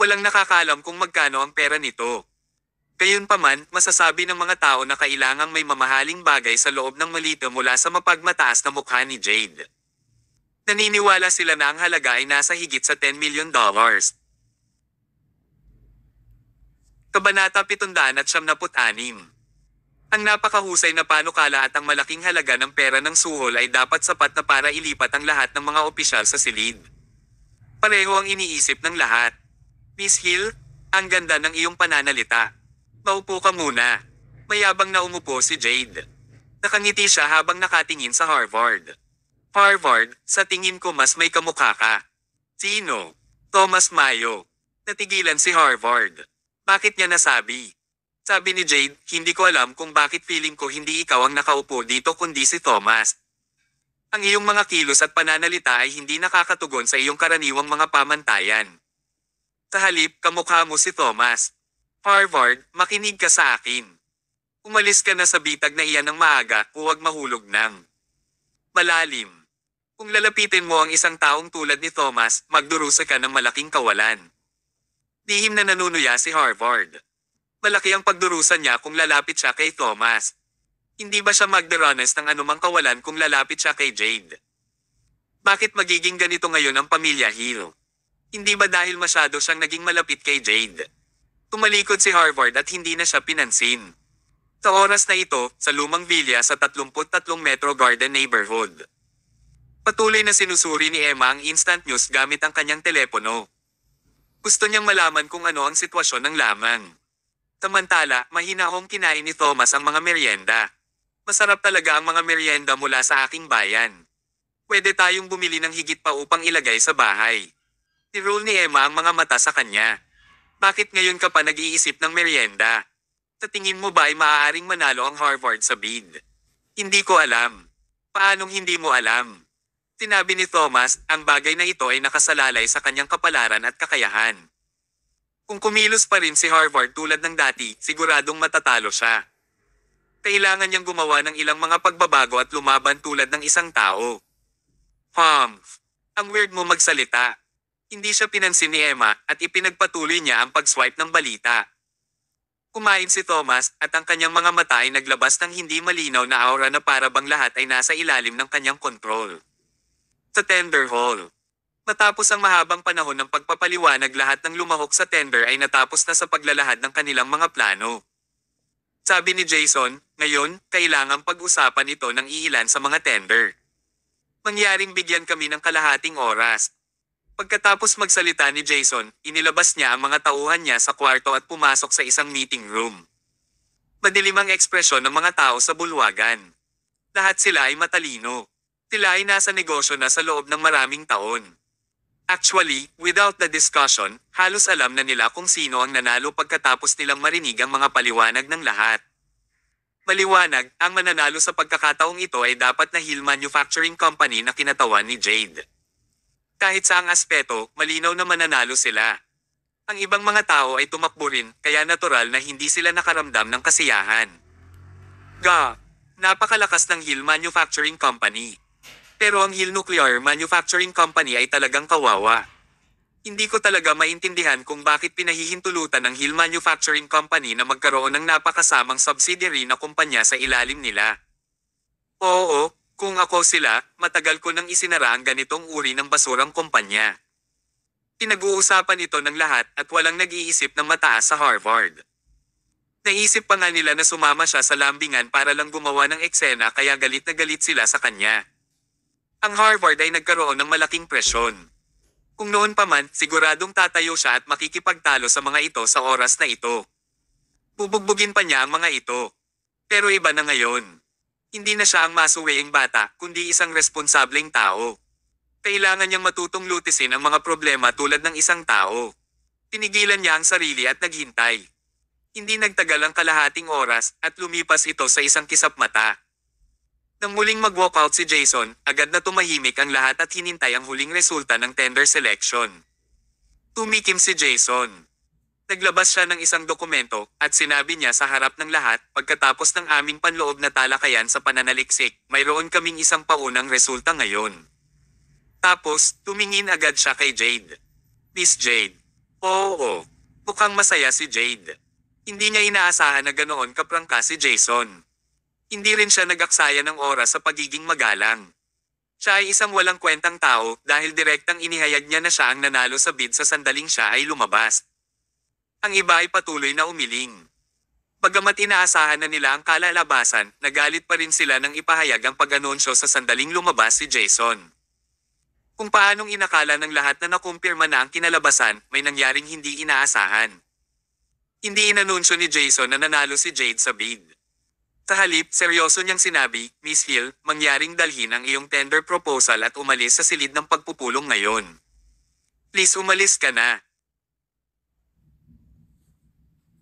Walang nakakaalam kung magkano ang pera nito. Gayunpaman, masasabi ng mga tao na kailangang may mamahaling bagay sa loob ng malita mula sa mapagmataas na mukha ni Jade. Naniniwala sila na ang halaga ay nasa higit sa $10 million. Kabanata 776. Ang napakahusay na panukala at ang malaking halaga ng pera ng suhol ay dapat sapat na para ilipat ang lahat ng mga opisyal sa silid. Pareho ang iniisip ng lahat. Miss Hill, ang ganda ng iyong pananalita. Maupo ka muna. Mayabang na umupo si Jade. Nakangiti siya habang nakatingin sa Harvard. Harvard, sa tingin ko mas may kamukha ka. Sino? Thomas Mayo. Natigilan si Harvard. Bakit niya nasabi? Sabi ni Jade, hindi ko alam kung bakit feeling ko hindi ikaw ang nakaupo dito kundi si Thomas. Ang iyong mga kilos at pananalita ay hindi nakakatugon sa iyong karaniwang mga pamantayan. Sa halip, kamukha mo si Thomas. Harvard, makinig ka sa akin. Umalis ka na sa bitag na iyan ng maaga, huwag mahulog ng malalim. Kung lalapitin mo ang isang taong tulad ni Thomas, magdurusa ka ng malaking kawalan. Lihim na nanunuya si Harvard. Malaki ang pagdurusa niya kung lalapit siya kay Thomas. Hindi ba siya magdaranas ng anumang kawalan kung lalapit siya kay Jade? Bakit magiging ganito ngayon ang pamilya Hill? Hindi ba dahil masyado siyang naging malapit kay Jade? Tumalikod si Harvard at hindi na siya pinansin. Sa oras na ito, sa lumang villa sa 33 Metro Garden neighborhood. Patuloy na sinusuri ni Emma ang instant news gamit ang kanyang telepono. Gusto niyang malaman kung ano ang sitwasyon ng lamang. Samantala, mahinahong kinain ni Thomas ang mga merienda. Masarap talaga ang mga merienda mula sa aking bayan. Pwede tayong bumili ng higit pa upang ilagay sa bahay. Nirule ni Emma ang mga mata sa kanya. Bakit ngayon ka pa nag-iisip ng merienda? Sa tingin mo ba ay maaaring manalo ang Harvard sa bid? Hindi ko alam. Paanong hindi mo alam? Sinabi ni Thomas, ang bagay na ito ay nakasalalay sa kanyang kapalaran at kakayahan. Kung kumilos pa rin si Harvard tulad ng dati, siguradong matatalo siya. Kailangan niyang gumawa ng ilang mga pagbabago at lumaban tulad ng isang tao. Ang weird mo magsalita. Hindi siya pinansin ni Emma at ipinagpatuloy niya ang pag-swipe ng balita. Kumain si Thomas at ang kanyang mga mata ay naglabas ng hindi malinaw na aura na para bang lahat ay nasa ilalim ng kanyang kontrol. Sa tender hall. Matapos ang mahabang panahon ng pagpapaliwanag, lahat ng lumahok sa tender ay natapos na sa paglalahad ng kanilang mga plano. Sabi ni Jason, ngayon, kailangang pag-usapan ito ng iilan sa mga tender. Mangyaring bigyan kami ng kalahating oras. Pagkatapos magsalita ni Jason, inilabas niya ang mga tauhan niya sa kwarto at pumasok sa isang meeting room. Madilim ang ekspresyon ng mga tao sa bulwagan. Lahat sila ay matalino. Sila ay nasa negosyo na sa loob ng maraming taon. Actually, without the discussion, halos alam na nila kung sino ang nanalo pagkatapos nilang marinig ang mga paliwanag ng lahat. Maliwanag, ang mananalo sa pagkakataong ito ay dapat na Hill Manufacturing Company na kinatawan ni Jade. Kahit sa ang aspeto, malinaw na mananalo sila. Ang ibang mga tao ay tumakbo rin, kaya natural na hindi sila nakaramdam ng kasiyahan. Napakalakas ng Hill Manufacturing Company. Pero ang Hill Nuclear Manufacturing Company ay talagang kawawa. Hindi ko talaga maintindihan kung bakit pinahihintulutan ng Hill Manufacturing Company na magkaroon ng napakasamang subsidiary na kumpanya sa ilalim nila. Oo, kung ako sila, matagal ko nang isinara ang ganitong uri ng basurang kumpanya. Pinag-uusapan ito ng lahat at walang nag-iisip ng mataas sa Harvard. Naisip pa nga nila na sumama siya sa lambingan para lang gumawa ng eksena kaya galit na galit sila sa kanya. Ang Harvard ay nagkaroon ng malaking presyon. Kung noon pa man, siguradong tatayo siya at makikipagtalo sa mga ito sa oras na ito. Bubugbugin pa niya ang mga ito. Pero iba na ngayon. Hindi na siya ang masuweying bata, kundi isang responsableng tao. Kailangan niyang matutong lutisin ang mga problema tulad ng isang tao. Tinigilan niya ang sarili at naghintay. Hindi nagtagal ang kalahating oras at lumipas ito sa isang kisap mata. Nang muling mag-walkout si Jason, agad na tumahimik ang lahat at hinintay ang huling resulta ng tender selection. Tumikim si Jason. Naglabas siya ng isang dokumento at sinabi niya sa harap ng lahat, pagkatapos ng aming panloob na talakayan sa pananaliksik, mayroon kaming isang paunang resulta ngayon. Tapos, tumingin agad siya kay Jade. Miss Jade. Oo. Mukhang masaya si Jade. Hindi niya inaasahan na ganoon kaprangka si Jason. Hindi rin siya nag-aksaya ng oras sa pagiging magalang. Siya ay isang walang kwentang tao dahil direktang inihayag niya na siya ang nanalo sa bid sa sandaling siya ay lumabas. Ang iba ay patuloy na umiling. Bagamat inaasahan na nila ang kalalabasan, nagalit pa rin sila nang ipahayag ang pag-anunsyo sa sandaling lumabas si Jason. Kung paanong inakala ng lahat na nakumpirma na ang kinalabasan, may nangyaring hindi inaasahan. Hindi inanunsyo ni Jason na nanalo si Jade sa bid. Sa halip, seryoso niyang sinabi, Miss Hill, mangyaring dalhin ang iyong tender proposal at umalis sa silid ng pagpupulong ngayon. Please umalis ka na.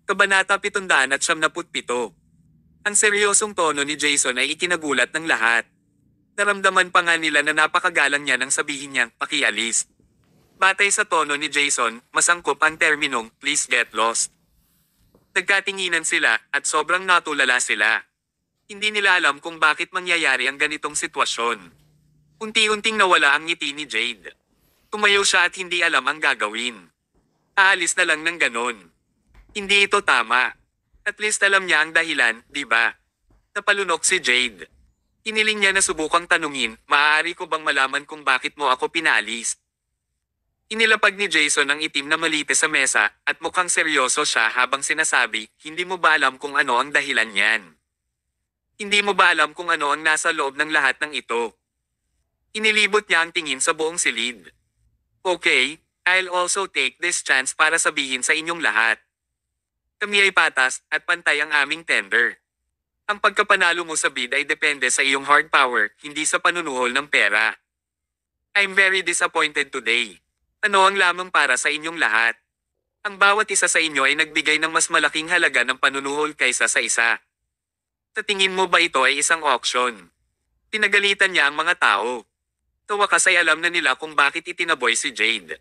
Kabanata 777. Ang seryosong tono ni Jason ay ikinagulat ng lahat. Naramdaman pa nga nila na napakagalang niya nang sabihin niyang, pakialis. Batay sa tono ni Jason, masangkop ang terminong, please get lost. Nagkatinginan sila at sobrang natulala sila. Hindi nila alam kung bakit mangyayari ang ganitong sitwasyon. Unti-unting nawala ang ngiti ni Jade. Tumayo siya at hindi alam ang gagawin. Aalis na lang ng ganon. Hindi ito tama. At least alam niya ang dahilan, di ba? Napalunok si Jade. Hiniling niya na subukang tanungin, maaari ko bang malaman kung bakit mo ako pinaalis? Inilapag ni Jason ang itim na malite sa mesa at mukhang seryoso siya habang sinasabi, hindi mo ba alam kung ano ang dahilan niyan? Hindi mo ba alam kung ano ang nasa loob ng lahat ng ito? Inilibot niya ang tingin sa buong silid. Okay, I'll also take this chance para sabihin sa inyong lahat. Kami ay patas at pantay ang aming tender. Ang pagkapanalo mo sa bid ay depende sa iyong hard power, hindi sa panunuhol ng pera. I'm very disappointed today. Ano ang lamang para sa inyong lahat? Ang bawat isa sa inyo ay nagbigay ng mas malaking halaga ng panunuhol kaysa sa isa. Sa tingin mo ba ito ay isang auction? Pinagalitan niya ang mga tao. Sa wakas ay alam na nila kung bakit itinaboy si Jade.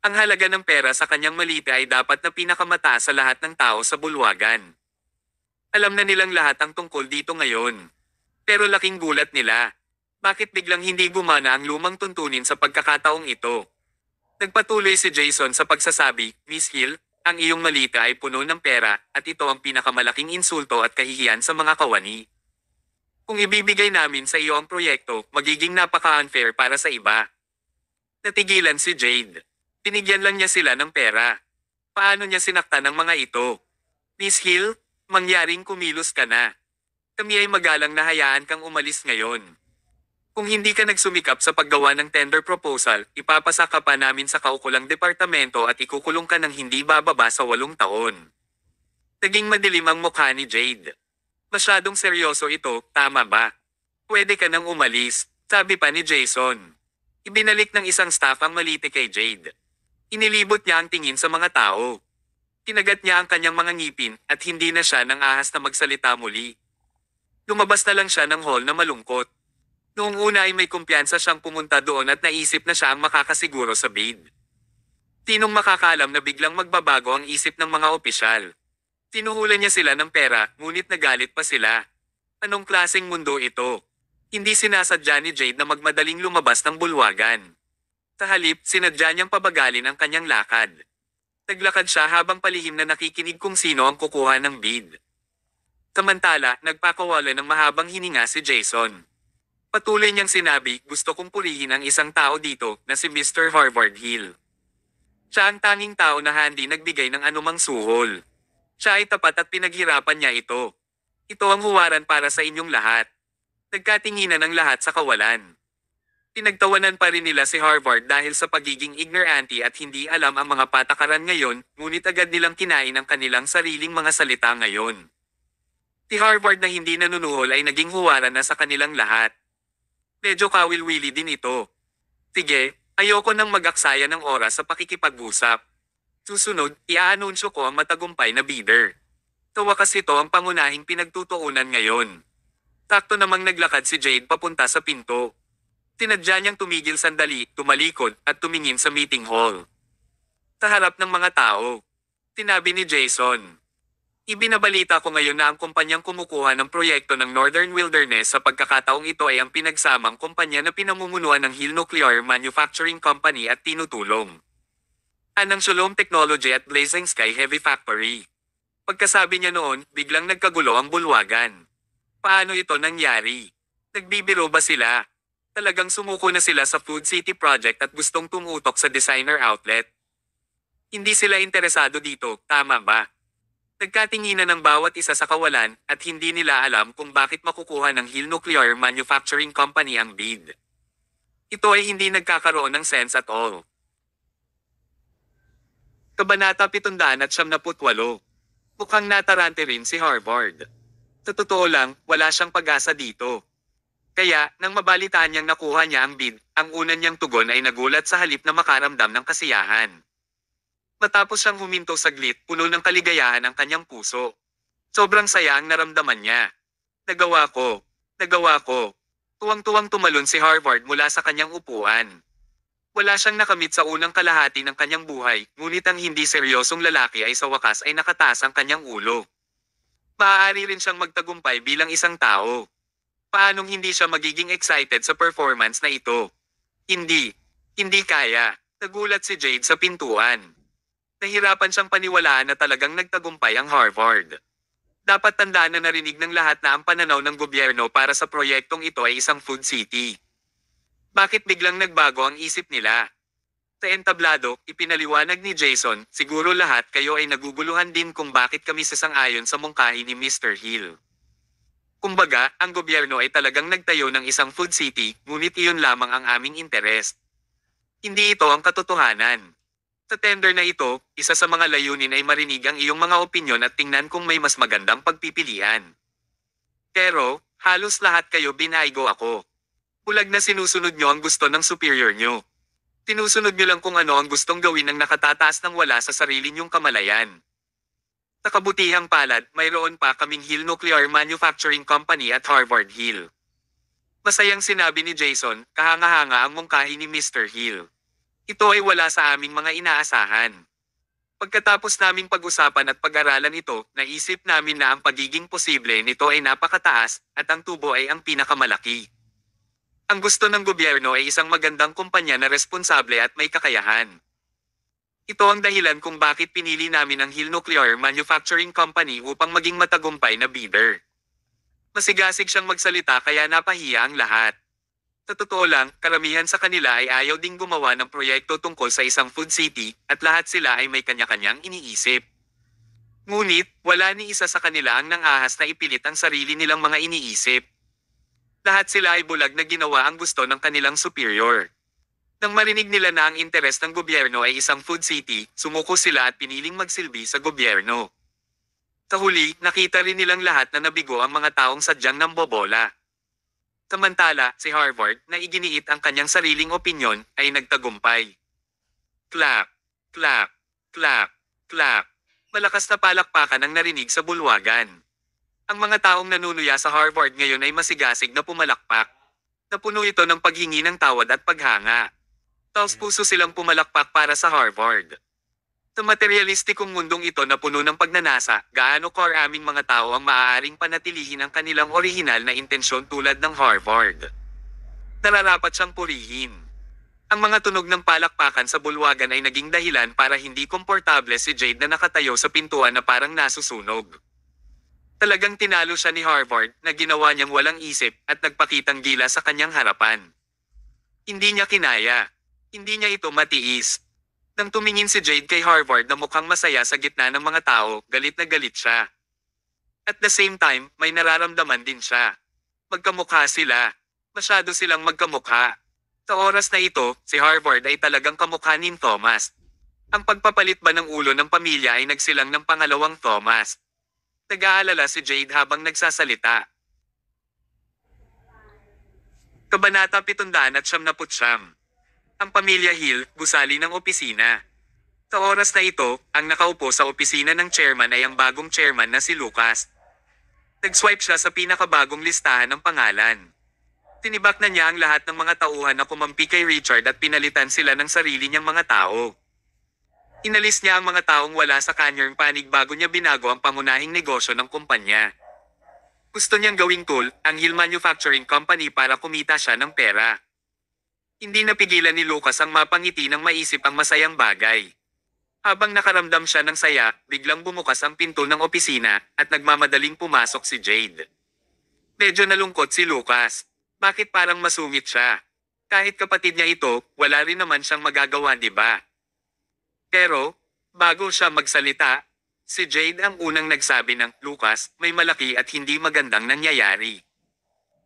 Ang halaga ng pera sa kanyang malite ay dapat na pinakamataas sa lahat ng tao sa bulwagan. Alam na nilang lahat ang tungkol dito ngayon. Pero laking gulat nila. Bakit biglang hindi gumana ang lumang tuntunin sa pagkakataong ito? Nagpatuloy si Jason sa pagsasabi, Miss Hill, ang iyong malita ay puno ng pera at ito ang pinakamalaking insulto at kahihiyan sa mga kawani. Kung ibibigay namin sa iyo ang proyekto, magiging napaka-unfair para sa iba. Natigilan si Jade. Binigyan lang niya sila ng pera. Paano niya sinaktan ang mga ito? Miss Hill, mangyaring kumilos ka na. Kami ay magalang na hayaan kang umalis ngayon. Kung hindi ka nagsumikap sa paggawa ng tender proposal, ipapasa ka pa namin sa kaukulang departamento at ikukulong ka ng hindi bababa sa 8 taon. Naging madilim ang mukha ni Jade. Masyadong seryoso ito, tama ba? Pwede ka nang umalis, sabi pa ni Jason. Ibinalik ng isang staff ang malite kay Jade. Inilibot niya ang tingin sa mga tao. Kinagat niya ang kanyang mga ngipin at hindi na siya nang ahas na magsalita muli. Lumabas na lang siya ng hall na malungkot. Noong una ay may kumpiyansa siyang pumunta doon at naisip na siya ang makakasiguro sa bid. Tinong makakaalam na biglang magbabago ang isip ng mga opisyal. Tinuhulan niya sila ng pera, ngunit nagalit pa sila. Anong klaseng mundo ito? Hindi sinasadya ni Jade na magmadaling lumabas ng bulwagan. Sa halip, sinadya niyang pabagalin ang kanyang lakad. Naglakad siya habang palihim na nakikinig kung sino ang kukuha ng bid. Samantala, nagpakawala ng mahabang hininga si Jason. Patuloy niyang sinabi, gusto kong purihin ang isang tao dito na si Mr. Harvard Hill. Siya ang tanging tao na hindi nagbigay ng anumang suhol. Siya ay tapat at pinaghirapan niya ito. Ito ang huwaran para sa inyong lahat. Nagkatinginan ang lahat sa kawalan. Pinagtawanan pa rin nila si Harvard dahil sa pagiging ignorante at hindi alam ang mga patakaran ngayon, ngunit agad nilang kinain ang kanilang sariling mga salita ngayon. Si Harvard na hindi nanunuhol ay naging huwaran na sa kanilang lahat. Medyo kawilwili din ito. Sige, ayoko nang mag-aksaya ng oras sa pakikipag-usap. Susunod, i-aanunsyo ko ang matagumpay na bidder. Sa wakas ito ang pangunahing pinagtutuunan ngayon. Takto namang naglakad si Jade papunta sa pinto. Tinadya niyang tumigil sandali, tumalikod, at tumingin sa meeting hall. Sa harap ng mga tao, sinabi ni Jason, "Ibinabalita ko ngayon na ang kumpanyang kumukuha ng proyekto ng Northern Wilderness sa pagkakataong ito ay ang pinagsamang kumpanya na pinamumunuan ng Hill Nuclear Manufacturing Company at tinutulong ng Shalom Technology at Blazing Sky Heavy Factory." Pagkasabi niya noon, biglang nagkagulo ang bulwagan. Paano ito nangyari? Nagbibiro ba sila? Talagang sumuko na sila sa Food City Project at gustong tumutok sa designer outlet. Hindi sila interesado dito, tama ba? Nagkatinginan ng bawat isa sa kawalan at hindi nila alam kung bakit makukuha ng Hill Nuclear Manufacturing Company ang bid. Ito ay hindi nagkakaroon ng sense at all. Kabanata 778. Mukhang natarante rin si Harvard. Sa totoo lang, wala siyang pag-asa dito. Kaya, nang mabalitaan niyang nakuha niya ang bid, ang una niyang tugon ay nagulat sa halip na makaramdam ng kasiyahan. Matapos siyang huminto saglit, puno ng kaligayahan ang kanyang puso. Sobrang saya ang naramdaman niya. Nagawa ko. Nagawa ko. Tuwang-tuwang tumalon si Harvard mula sa kanyang upuan. Wala siyang nakamit sa unang kalahati ng kanyang buhay, ngunit ang hindi seryosong lalaki ay sa wakas ay nakataas ang kanyang ulo. Maaari rin siyang magtagumpay bilang isang tao. Paanong hindi siya magiging excited sa performance na ito? Hindi. Hindi kaya. Nagulat si Jade sa pintuan. Nahirapan siyang paniwalaan na talagang nagtagumpay ang Harvard. Dapat tandaan na narinig ng lahat na ang pananaw ng gobyerno para sa proyektong ito ay isang food city. Bakit biglang nagbago ang isip nila? Sa entablado, ipinaliwanag ni Jason, siguro lahat kayo ay naguguluhan din kung bakit kami sasang-ayon sa mungkahi ni Mr. Hill. Kumbaga, ang gobyerno ay talagang nagtayo ng isang food city, ngunit iyon lamang ang aming interest. Hindi ito ang katotohanan. Sa tender na ito, isa sa mga layunin ay marinig ang iyong mga opinyon at tingnan kung may mas magandang pagpipilian. Pero, halos lahat kayo binaigo ako. Pulag na sinusunod nyo ang gusto ng superior nyo. Sinusunod nyo lang kung ano ang gustong gawin ng nakatataas ng wala sa sarili nyong kamalayan. Sa kabutihang palad, mayroon pa kaming Hill Nuclear Manufacturing Company at Harvard Hill. Masayang sinabi ni Jason, kahanga-hanga ang mungkahi ni Mr. Hill. Ito ay wala sa aming mga inaasahan. Pagkatapos naming pag-usapan at pag-aralan ito, naisip namin na ang pagiging posible nito ay napakataas, at ang tubo ay ang pinakamalaki. Ang gusto ng gobyerno ay isang magandang kumpanya na responsable at may kakayahan. Ito ang dahilan kung bakit pinili namin ang Hill Nuclear Manufacturing Company upang maging matagumpay na bidder. Masigasig siyang magsalita kaya napahiya ang lahat. Sa totoo lang, karamihan sa kanila ay ayaw ding gumawa ng proyekto tungkol sa isang food city, at lahat sila ay may kanya-kanyang iniisip. Ngunit, wala ni isa sa kanila ang nangahas na ipilit ang sarili nilang mga iniisip. Lahat sila ay bulag na ginawa ang gusto ng kanilang superior. Nang marinig nila na ang interes ng gobyerno ay isang food city, sumuko sila at piniling magsilbi sa gobyerno. Sa huli, nakita rin nilang lahat na nabigo ang mga taong sadyang nambobola. Samantala, si Harvard, na iginiit ang kanyang sariling opinyon, ay nagtagumpay. Clap, clap, clap, clap. Malakas na palakpakan ang narinig sa bulwagan. Ang mga taong nanunuya sa Harvard ngayon ay masigasig na pumalakpak. Napuno ito ng paghingi ng tawad at paghanga. Taos-puso silang pumalakpak para sa Harvard. Sa materialistikong mundong ito na puno ng pagnanasa, gaano karaming mga tao ang maaaring panatilihin ang kanilang orihinal na intensyon tulad ng Harvard. Nararapat siyang purihin. Ang mga tunog ng palakpakan sa bulwagan ay naging dahilan para hindi komportable si Jade na nakatayo sa pintuan na parang nasusunog. Talagang tinalo siya ni Harvard na ginawa niyang walang isip at nagpakitang gila sa kanyang harapan. Hindi niya kinaya. Hindi niya ito matiis. Nang tumingin si Jade kay Harvard na mukhang masaya sa gitna ng mga tao, galit na galit siya. At the same time, may nararamdaman din siya. Magkamukha sila. Masyado silang magkamukha. Sa oras na ito, si Harvard ay talagang kamukha ni Thomas. Ang pagpapalit ba ng ulo ng pamilya ay nagsilang ng pangalawang Thomas. Nag-aalala si Jade habang nagsasalita. Kabanata 779. Ang pamilya Hill, gusali ng opisina. Sa oras na ito, ang nakaupo sa opisina ng chairman ay ang bagong chairman na si Lucas. Nag-swipe siya sa pinakabagong listahan ng pangalan. Tinibak na niya ang lahat ng mga tauhan na kumampi kay Richard at pinalitan sila ng sarili niyang mga tao. Inalis niya ang mga taong wala sa kanyang panig bago niya binago ang pangunahing negosyo ng kumpanya. Gusto niyang gawing tool, ang Hill Manufacturing Company para kumita siya ng pera. Hindi napigilan ni Lucas ang mapangiti nang maisip ang masayang bagay. Habang nakaramdam siya ng saya, biglang bumukas ang pinto ng opisina at nagmamadaling pumasok si Jade. Medyo nalungkot si Lucas. Bakit parang masungit siya? Kahit kapatid niya ito, wala rin naman siyang magagawa, di ba? Pero, bago siya magsalita, si Jade ang unang nagsabi ng, Lucas, may malaki at hindi magandang nangyayari.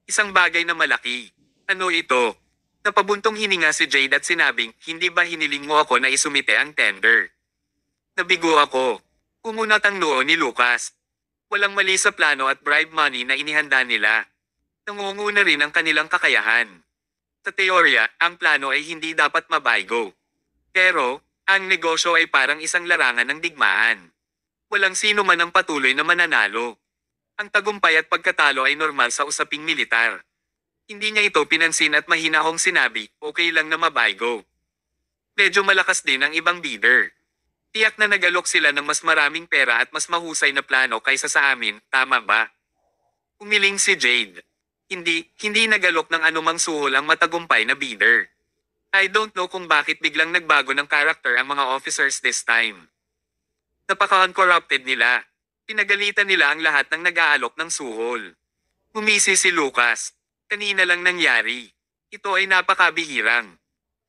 Isang bagay na malaki. Ano ito? Napabuntong hininga si Jade at sinabing, hindi ba hiniling mo ako na isumite ang tender? Nabigo ako. Kumunat ang noo ni Lucas. Walang mali sa plano at bribe money na inihanda nila. Nangunguna rin ang kanilang kakayahan. Sa teorya, ang plano ay hindi dapat mabaygo. Pero, ang negosyo ay parang isang larangan ng digmaan. Walang sino man ang patuloy na mananalo. Ang tagumpay at pagkatalo ay normal sa usaping militar. Hindi niya ito pinansin at mahinahong sinabi, okay lang na mabaygo. Medyo malakas din ang ibang bidder. Tiyak na nagalok sila ng mas maraming pera at mas mahusay na plano kaysa sa amin, tama ba? Umiling si Jade. Hindi nagalok ng anumang suhol ang matagumpay na bidder. I don't know kung bakit biglang nagbago ng character ang mga officers this time. Napaka-uncorrupted nila. Pinagalitan nila ang lahat ng nag-aalok ng suhol. Umisi si Lucas. Kanina lang nangyari. Ito ay napakabihirang.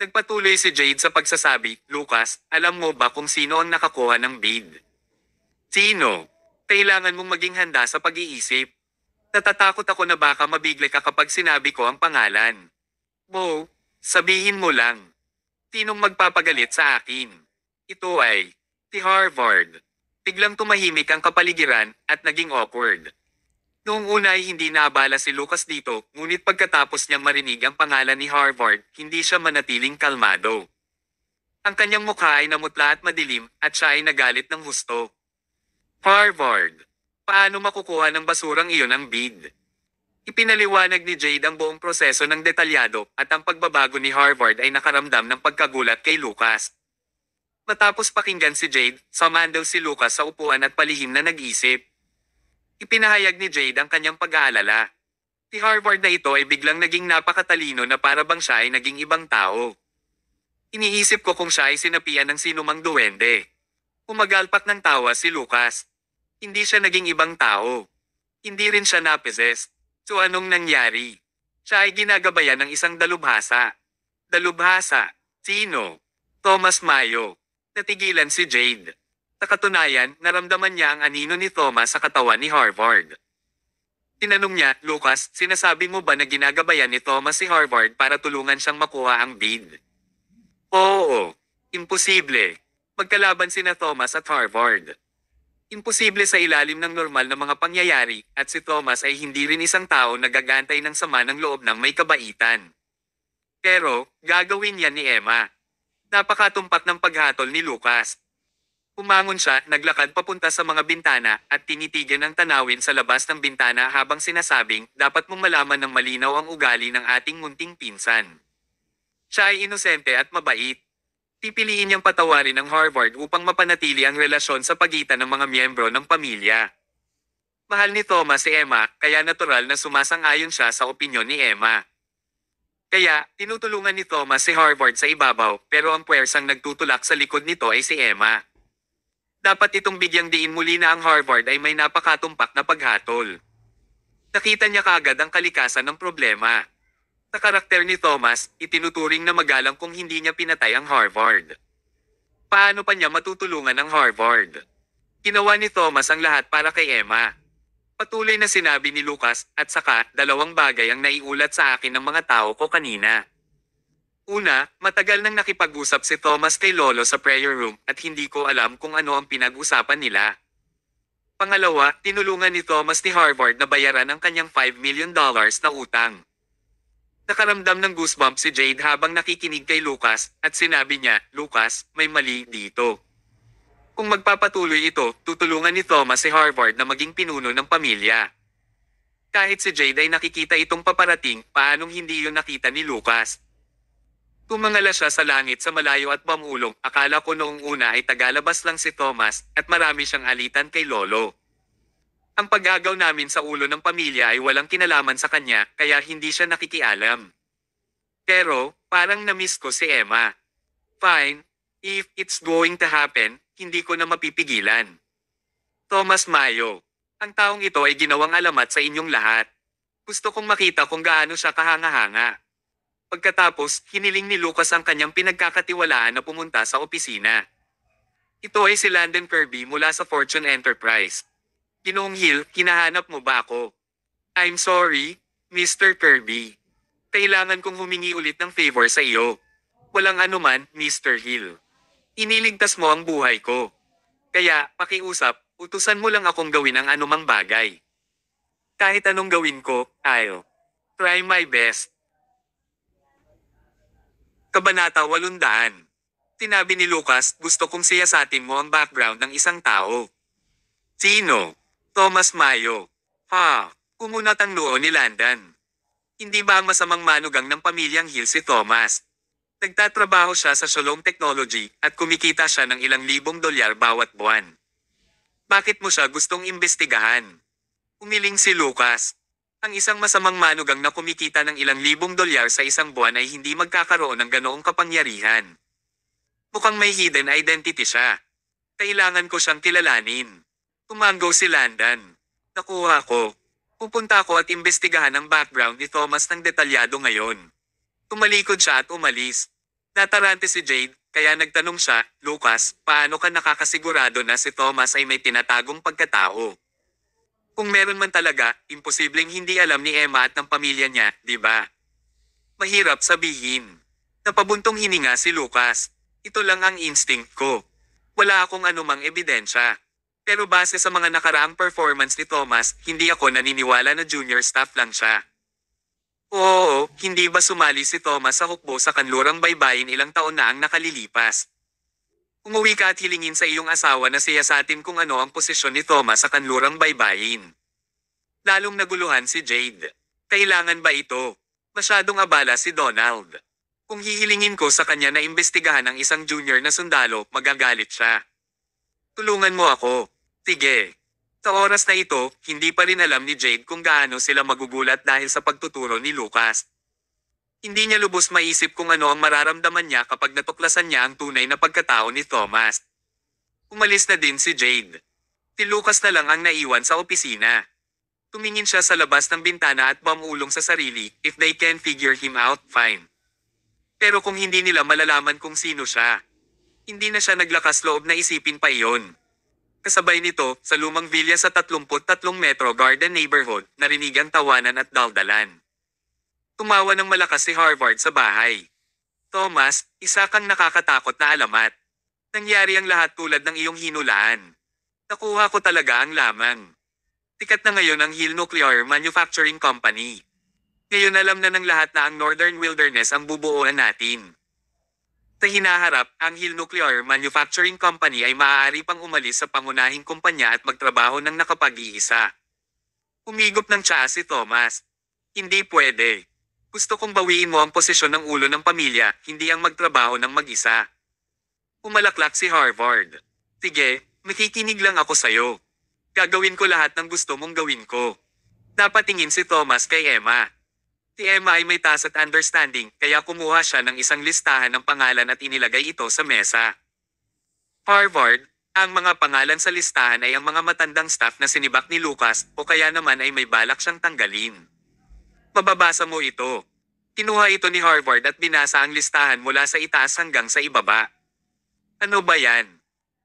Nagpatuloy si Jade sa pagsasabi, Lucas, alam mo ba kung sino ang nakakuha ng bid? Sino? Kailangan mong maging handa sa pag-iisip. Natatakot ako na baka mabigla ka kapag sinabi ko ang pangalan. Mo, sabihin mo lang. Sinong magpapagalit sa akin? Ito ay, si Harvard. Biglang tumahimik ang kapaligiran at naging awkward. Noong una ay hindi naabala si Lucas dito, ngunit pagkatapos niyang marinig ang pangalan ni Harvard, hindi siya manatiling kalmado. Ang kanyang mukha ay namutla at madilim, at siya ay nagalit ng husto. Harvard! Paano makukuha ng basurang iyon ang bid? Ipinaliwanag ni Jade ang buong proseso ng detalyado, at ang pagbabago ni Harvard ay nakaramdam ng pagkagulat kay Lucas. Matapos pakinggan si Jade, sumandal si Lucas sa upuan at palihim na nag-isip. Ipinahayag ni Jade ang kanyang pag-aalala. Si Harvard na ito ay biglang naging napakatalino na para bang siya ay naging ibang tao. Iniisip ko kung siya ay sinapian ng sinumang duwende. Umagalpak ng tawa si Lucas. Hindi siya naging ibang tao. Hindi rin siya napizest. So anong nangyari? Siya ay ginagabayan ng isang dalubhasa. Dalubhasa? Sino? Thomas Mayo. Natigilan si Jade. Sa katunayan, naramdaman niya ang anino ni Thomas sa katawan ni Harvard. Tinanong niya, Lucas, sinasabi mo ba na ginagabayan ni Thomas si Harvard para tulungan siyang makuha ang bid? Oo. Imposible. Magkalaban sina Thomas at Harvard. Imposible sa ilalim ng normal na mga pangyayari, at si Thomas ay hindi rin isang tao na gagantay ng sama ng loob ng may kabaitan. Pero, gagawin yan ni Emma. Napakatumpak ng paghatol ni Lucas. Umangon siya, naglakad papunta sa mga bintana, at tinitigan ng tanawin sa labas ng bintana habang sinasabing, dapat mong malaman ng malinaw ang ugali ng ating munting pinsan. Siya ay inosente at mabait. Pipiliin niyang patawarin ang Harvard upang mapanatili ang relasyon sa pagitan ng mga miyembro ng pamilya. Mahal ni Thomas si Emma, kaya natural na sumasang-ayon siya sa opinyon ni Emma. Kaya, tinutulungan ni Thomas si Harvard sa ibabaw, pero ang puwersang nagtutulak sa likod nito ay si Emma. Dapat itong bigyang diin muli na ang Harvard ay may napakatumpak na paghatol. Nakita niya kaagad ang kalikasan ng problema. Sa karakter ni Thomas, itinuturing na magalang kung hindi niya pinatay ang Harvard. Paano pa niya matutulungan ang Harvard? Ginawa ni Thomas ang lahat para kay Emma. Patuloy na sinabi ni Lucas, at saka, dalawang bagay ang naiulat sa akin ng mga tao ko kanina. Una, matagal nang nakipag-usap si Thomas kay Lolo sa prayer room at hindi ko alam kung ano ang pinag-usapan nila. Pangalawa, tinulungan ni Thomas ni Harvard na bayaran ang kanyang $5 million na utang. Nakaramdam ng goosebump si Jade habang nakikinig kay Lucas at sinabi niya, Lucas, may mali dito. Kung magpapatuloy ito, tutulungan ni Thomas si Harvard na maging pinuno ng pamilya. Kahit si Jade ay nakikita itong paparating, paanong hindi yun nakita ni Lucas? Tumangala siya sa langit sa malayo at bamulong, akala ko noong una ay tagalabas lang si Thomas at marami siyang alitan kay Lolo. Ang paggagaw namin sa ulo ng pamilya ay walang kinalaman sa kanya kaya hindi siya nakikialam. Pero, parang na-miss ko si Emma. Fine, if it's going to happen, hindi ko na mapipigilan. Thomas Mayo. Ang taong ito ay ginawang alamat sa inyong lahat. Gusto kong makita kung gaano siya kahanga-hanga. Pagkatapos, hiniling ni Lucas ang kanyang pinagkakatiwalaan na pumunta sa opisina. Ito ay si Landon Kirby mula sa Fortune Enterprise. Ginoong Hill, hinahanap mo ba ako? I'm sorry, Mr. Kirby. Kailangan kong humingi ulit ng favor sa iyo. Walang anuman, Mr. Hill. Iniligtas mo ang buhay ko. Kaya, pakiusap, utusan mo lang akong gawin ang anumang bagay. Kahit anong gawin ko, I'll try my best. Kabanata 800. Tinabi ni Lucas, gusto kong siyasatin mo ang background ng isang tao. Sino? Thomas Mayo. Ha, kumunat ang noo ni Landon. Hindi ba ang masamang manugang ng pamilyang Hill si Thomas? Nagtatrabaho siya sa Shalom Technology at kumikita siya ng ilang libong dolyar bawat buwan. Bakit mo siya gustong imbestigahan? Umiling si Lucas. Ang isang masamang manugang na kumikita ng ilang libong dolyar sa isang buwan ay hindi magkakaroon ng ganoong kapangyarihan. Mukhang may hidden identity siya. Kailangan ko siyang kilalanin. Tumango si Landon. Nakuha ko. Pupunta ako at imbestigahan ang background ni Thomas ng detalyado ngayon. Tumalikod siya at umalis. Natarante si Jade, kaya nagtanong siya, Lucas, paano ka nakakasigurado na si Thomas ay may tinatagong pagkatao? Kung meron man talaga, imposibleng hindi alam ni Emma at ng pamilya niya, di ba? Mahirap sabihin. Napabuntong hininga si Lucas. Ito lang ang instinct ko. Wala akong anumang ebidensya. Pero base sa mga nakaraang performance ni Thomas, hindi ako naniniwala na junior staff lang siya. Oo, hindi ba sumali si Thomas sa hukbo sa kanlurang baybayin ilang taon na ang nakalilipas? Umuwi ka at hilingin sa iyong asawa na siyasatin kung ano ang posisyon ni Thomas sa kanlurang baybayin. Lalong naguluhan si Jade. Kailangan ba ito? Masyadong abala si Donald. Kung hihilingin ko sa kanya na imbestigahan ang isang junior na sundalo, magagalit siya. Tulungan mo ako. Sige. Sa oras na ito, hindi pa rin alam ni Jade kung gaano sila magugulat dahil sa pagtuturo ni Lucas. Hindi niya lubos maisip kung ano ang mararamdaman niya kapag natuklasan niya ang tunay na pagkatao ni Thomas. Umalis na din si Jade. Si Lucas na lang ang naiwan sa opisina. Tumingin siya sa labas ng bintana at bumulong sa sarili, if they can figure him out, fine. Pero kung hindi nila malalaman kung sino siya, hindi na siya naglakas loob na isipin pa iyon. Kasabay nito, sa lumang villa sa 33 Metro Garden neighborhood, narinig ang tawanan at daldalan. Tumawa ng malakas si Harvard sa bahay. Thomas, isa kang nakakatakot na alamat. Nangyari ang lahat tulad ng iyong hinulaan. Nakuha ko talaga ang lamang. Sikat na ngayon ang Hill Nuclear Manufacturing Company. Ngayon alam na ng lahat na ang Northern Wilderness ang bubuuan natin. Sa hinaharap, ang Hill Nuclear Manufacturing Company ay maaari pang umalis sa pangunahing kumpanya at magtrabaho ng nakapag-iisa. Umigop ng tsaa si Thomas. Hindi pwede. Gusto kong bawiin mo ang posisyon ng ulo ng pamilya, hindi ang magtrabaho ng mag-isa. Umalaklak si Harvard. Sige, makikinig lang ako sa'yo. Gagawin ko lahat ng gusto mong gawin ko. Napatingin si Thomas kay Emma. Si Emma ay may taas at understanding, kaya kumuha siya ng isang listahan ng pangalan at inilagay ito sa mesa. Harvard, ang mga pangalan sa listahan ay ang mga matandang staff na sinibak ni Lucas o kaya naman ay may balak siyang tanggalin. Mababasa mo ito. Kinuha ito ni Harvard at binasa ang listahan mula sa itaas hanggang sa ibaba. Ano ba yan?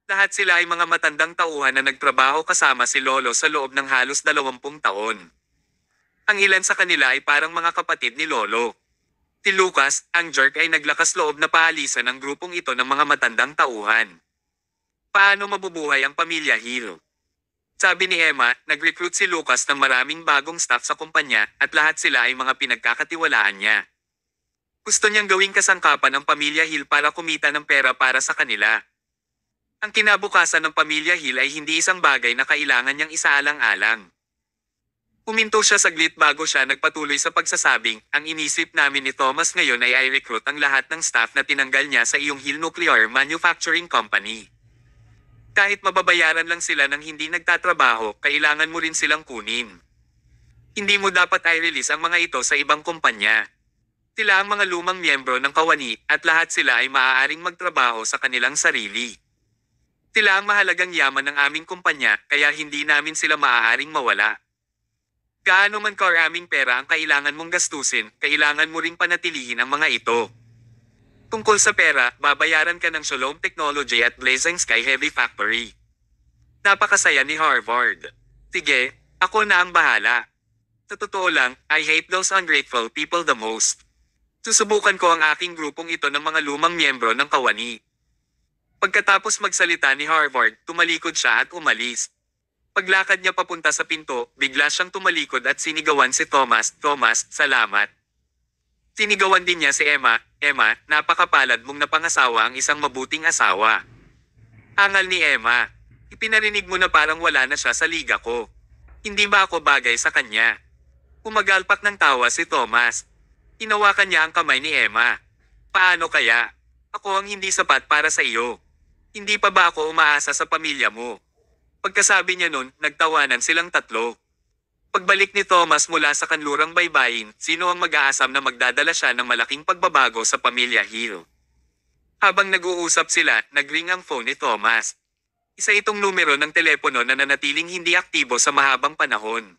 Lahat sila ay mga matandang tauhan na nagtrabaho kasama si Lolo sa loob ng halos 20 taon. Ang ilan sa kanila ay parang mga kapatid ni Lolo. Si Lucas, ang jerk ay naglakas loob na paalisan ang grupong ito ng mga matandang tauhan. Paano mabubuhay ang pamilya Hill? Sabi ni Emma, nag-recruit si Lucas ng maraming bagong staff sa kumpanya at lahat sila ay mga pinagkakatiwalaan niya. Gusto niyang gawing kasangkapan ang pamilya Hill para kumita ng pera para sa kanila. Ang kinabukasan ng pamilya Hill ay hindi isang bagay na kailangan niyang isaalang-alang. Huminto siya saglit bago siya nagpatuloy sa pagsasabing, ang inisip namin ni Thomas ngayon ay i-recruit ang lahat ng staff na tinanggal niya sa iyong Hill Nuclear Manufacturing Company. Kahit mababayaran lang sila ng hindi nagtatrabaho, kailangan mo rin silang kunin. Hindi mo dapat i-release ang mga ito sa ibang kumpanya. Sila ang mga lumang miyembro ng kawani at lahat sila ay maaaring magtrabaho sa kanilang sarili. Sila ang mahalagang yaman ng aming kumpanya kaya hindi namin sila maaaring mawala. Gaano man karaming pera ang kailangan mong gastusin, kailangan mo ring panatilihin ang mga ito. Tungkol sa pera, babayaran ka ng Shalom Technology at Blazing Sky Heavy Factory. Napakasaya ni Harvard. Sige, ako na ang bahala. Sa totoo lang, I hate those ungrateful people the most. Susubukan ko ang aking grupong ito ng mga lumang miyembro ng kawani. Pagkatapos magsalita ni Harvard, tumalikod siya at umalis. Paglakad niya papunta sa pinto, bigla siyang tumalikod at sinigawan si Thomas, "Thomas, salamat." Sinigawan din niya si Emma, "Emma, napakapalad mong napangasawa ang isang mabuting asawa." Hangal ni Emma, "Ipinarinig mo na parang wala na siya sa liga ko. Hindi ba ako bagay sa kanya?" Umagalpak ng tawa si Thomas. Hinawakan niya ang kamay ni Emma. "Paano kaya? Ako ang hindi sapat para sa iyo. Hindi pa ba ako umaasa sa pamilya mo?" Pagkasabi niya nun, nagtawanan silang tatlo. Pagbalik ni Thomas mula sa kanlurang baybayin, sino ang mag-aasam na magdadala siya ng malaking pagbabago sa pamilya Hill? Habang nag-uusap sila, nagring ang phone ni Thomas. Isa itong numero ng telepono na nanatiling hindi aktibo sa mahabang panahon.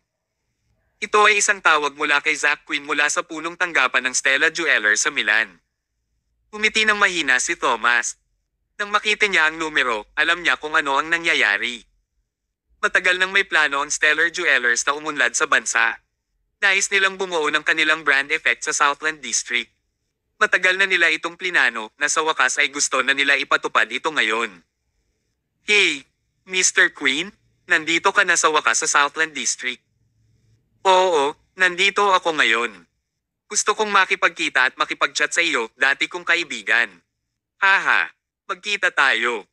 Ito ay isang tawag mula kay Zach Quinn mula sa punong tanggapan ng Stella Jewelers sa Milan. Umiti ng mahina si Thomas. Nang makita niya ang numero, alam niya kung ano ang nangyayari. Matagal nang may plano ang Stellar Jewelers na umunlad sa bansa. Nais nilang bumuo ng kanilang brand effect sa Southland District. Matagal na nila itong plinano na sa wakas ay gusto na nila ipatupad ito ngayon. "Hey, Mr. Queen, nandito ka na sa wakas sa Southland District." "Oo, nandito ako ngayon. Gusto kong makipagkita at makipag-chat sa iyo, dati kong kaibigan." "Haha, magkita tayo."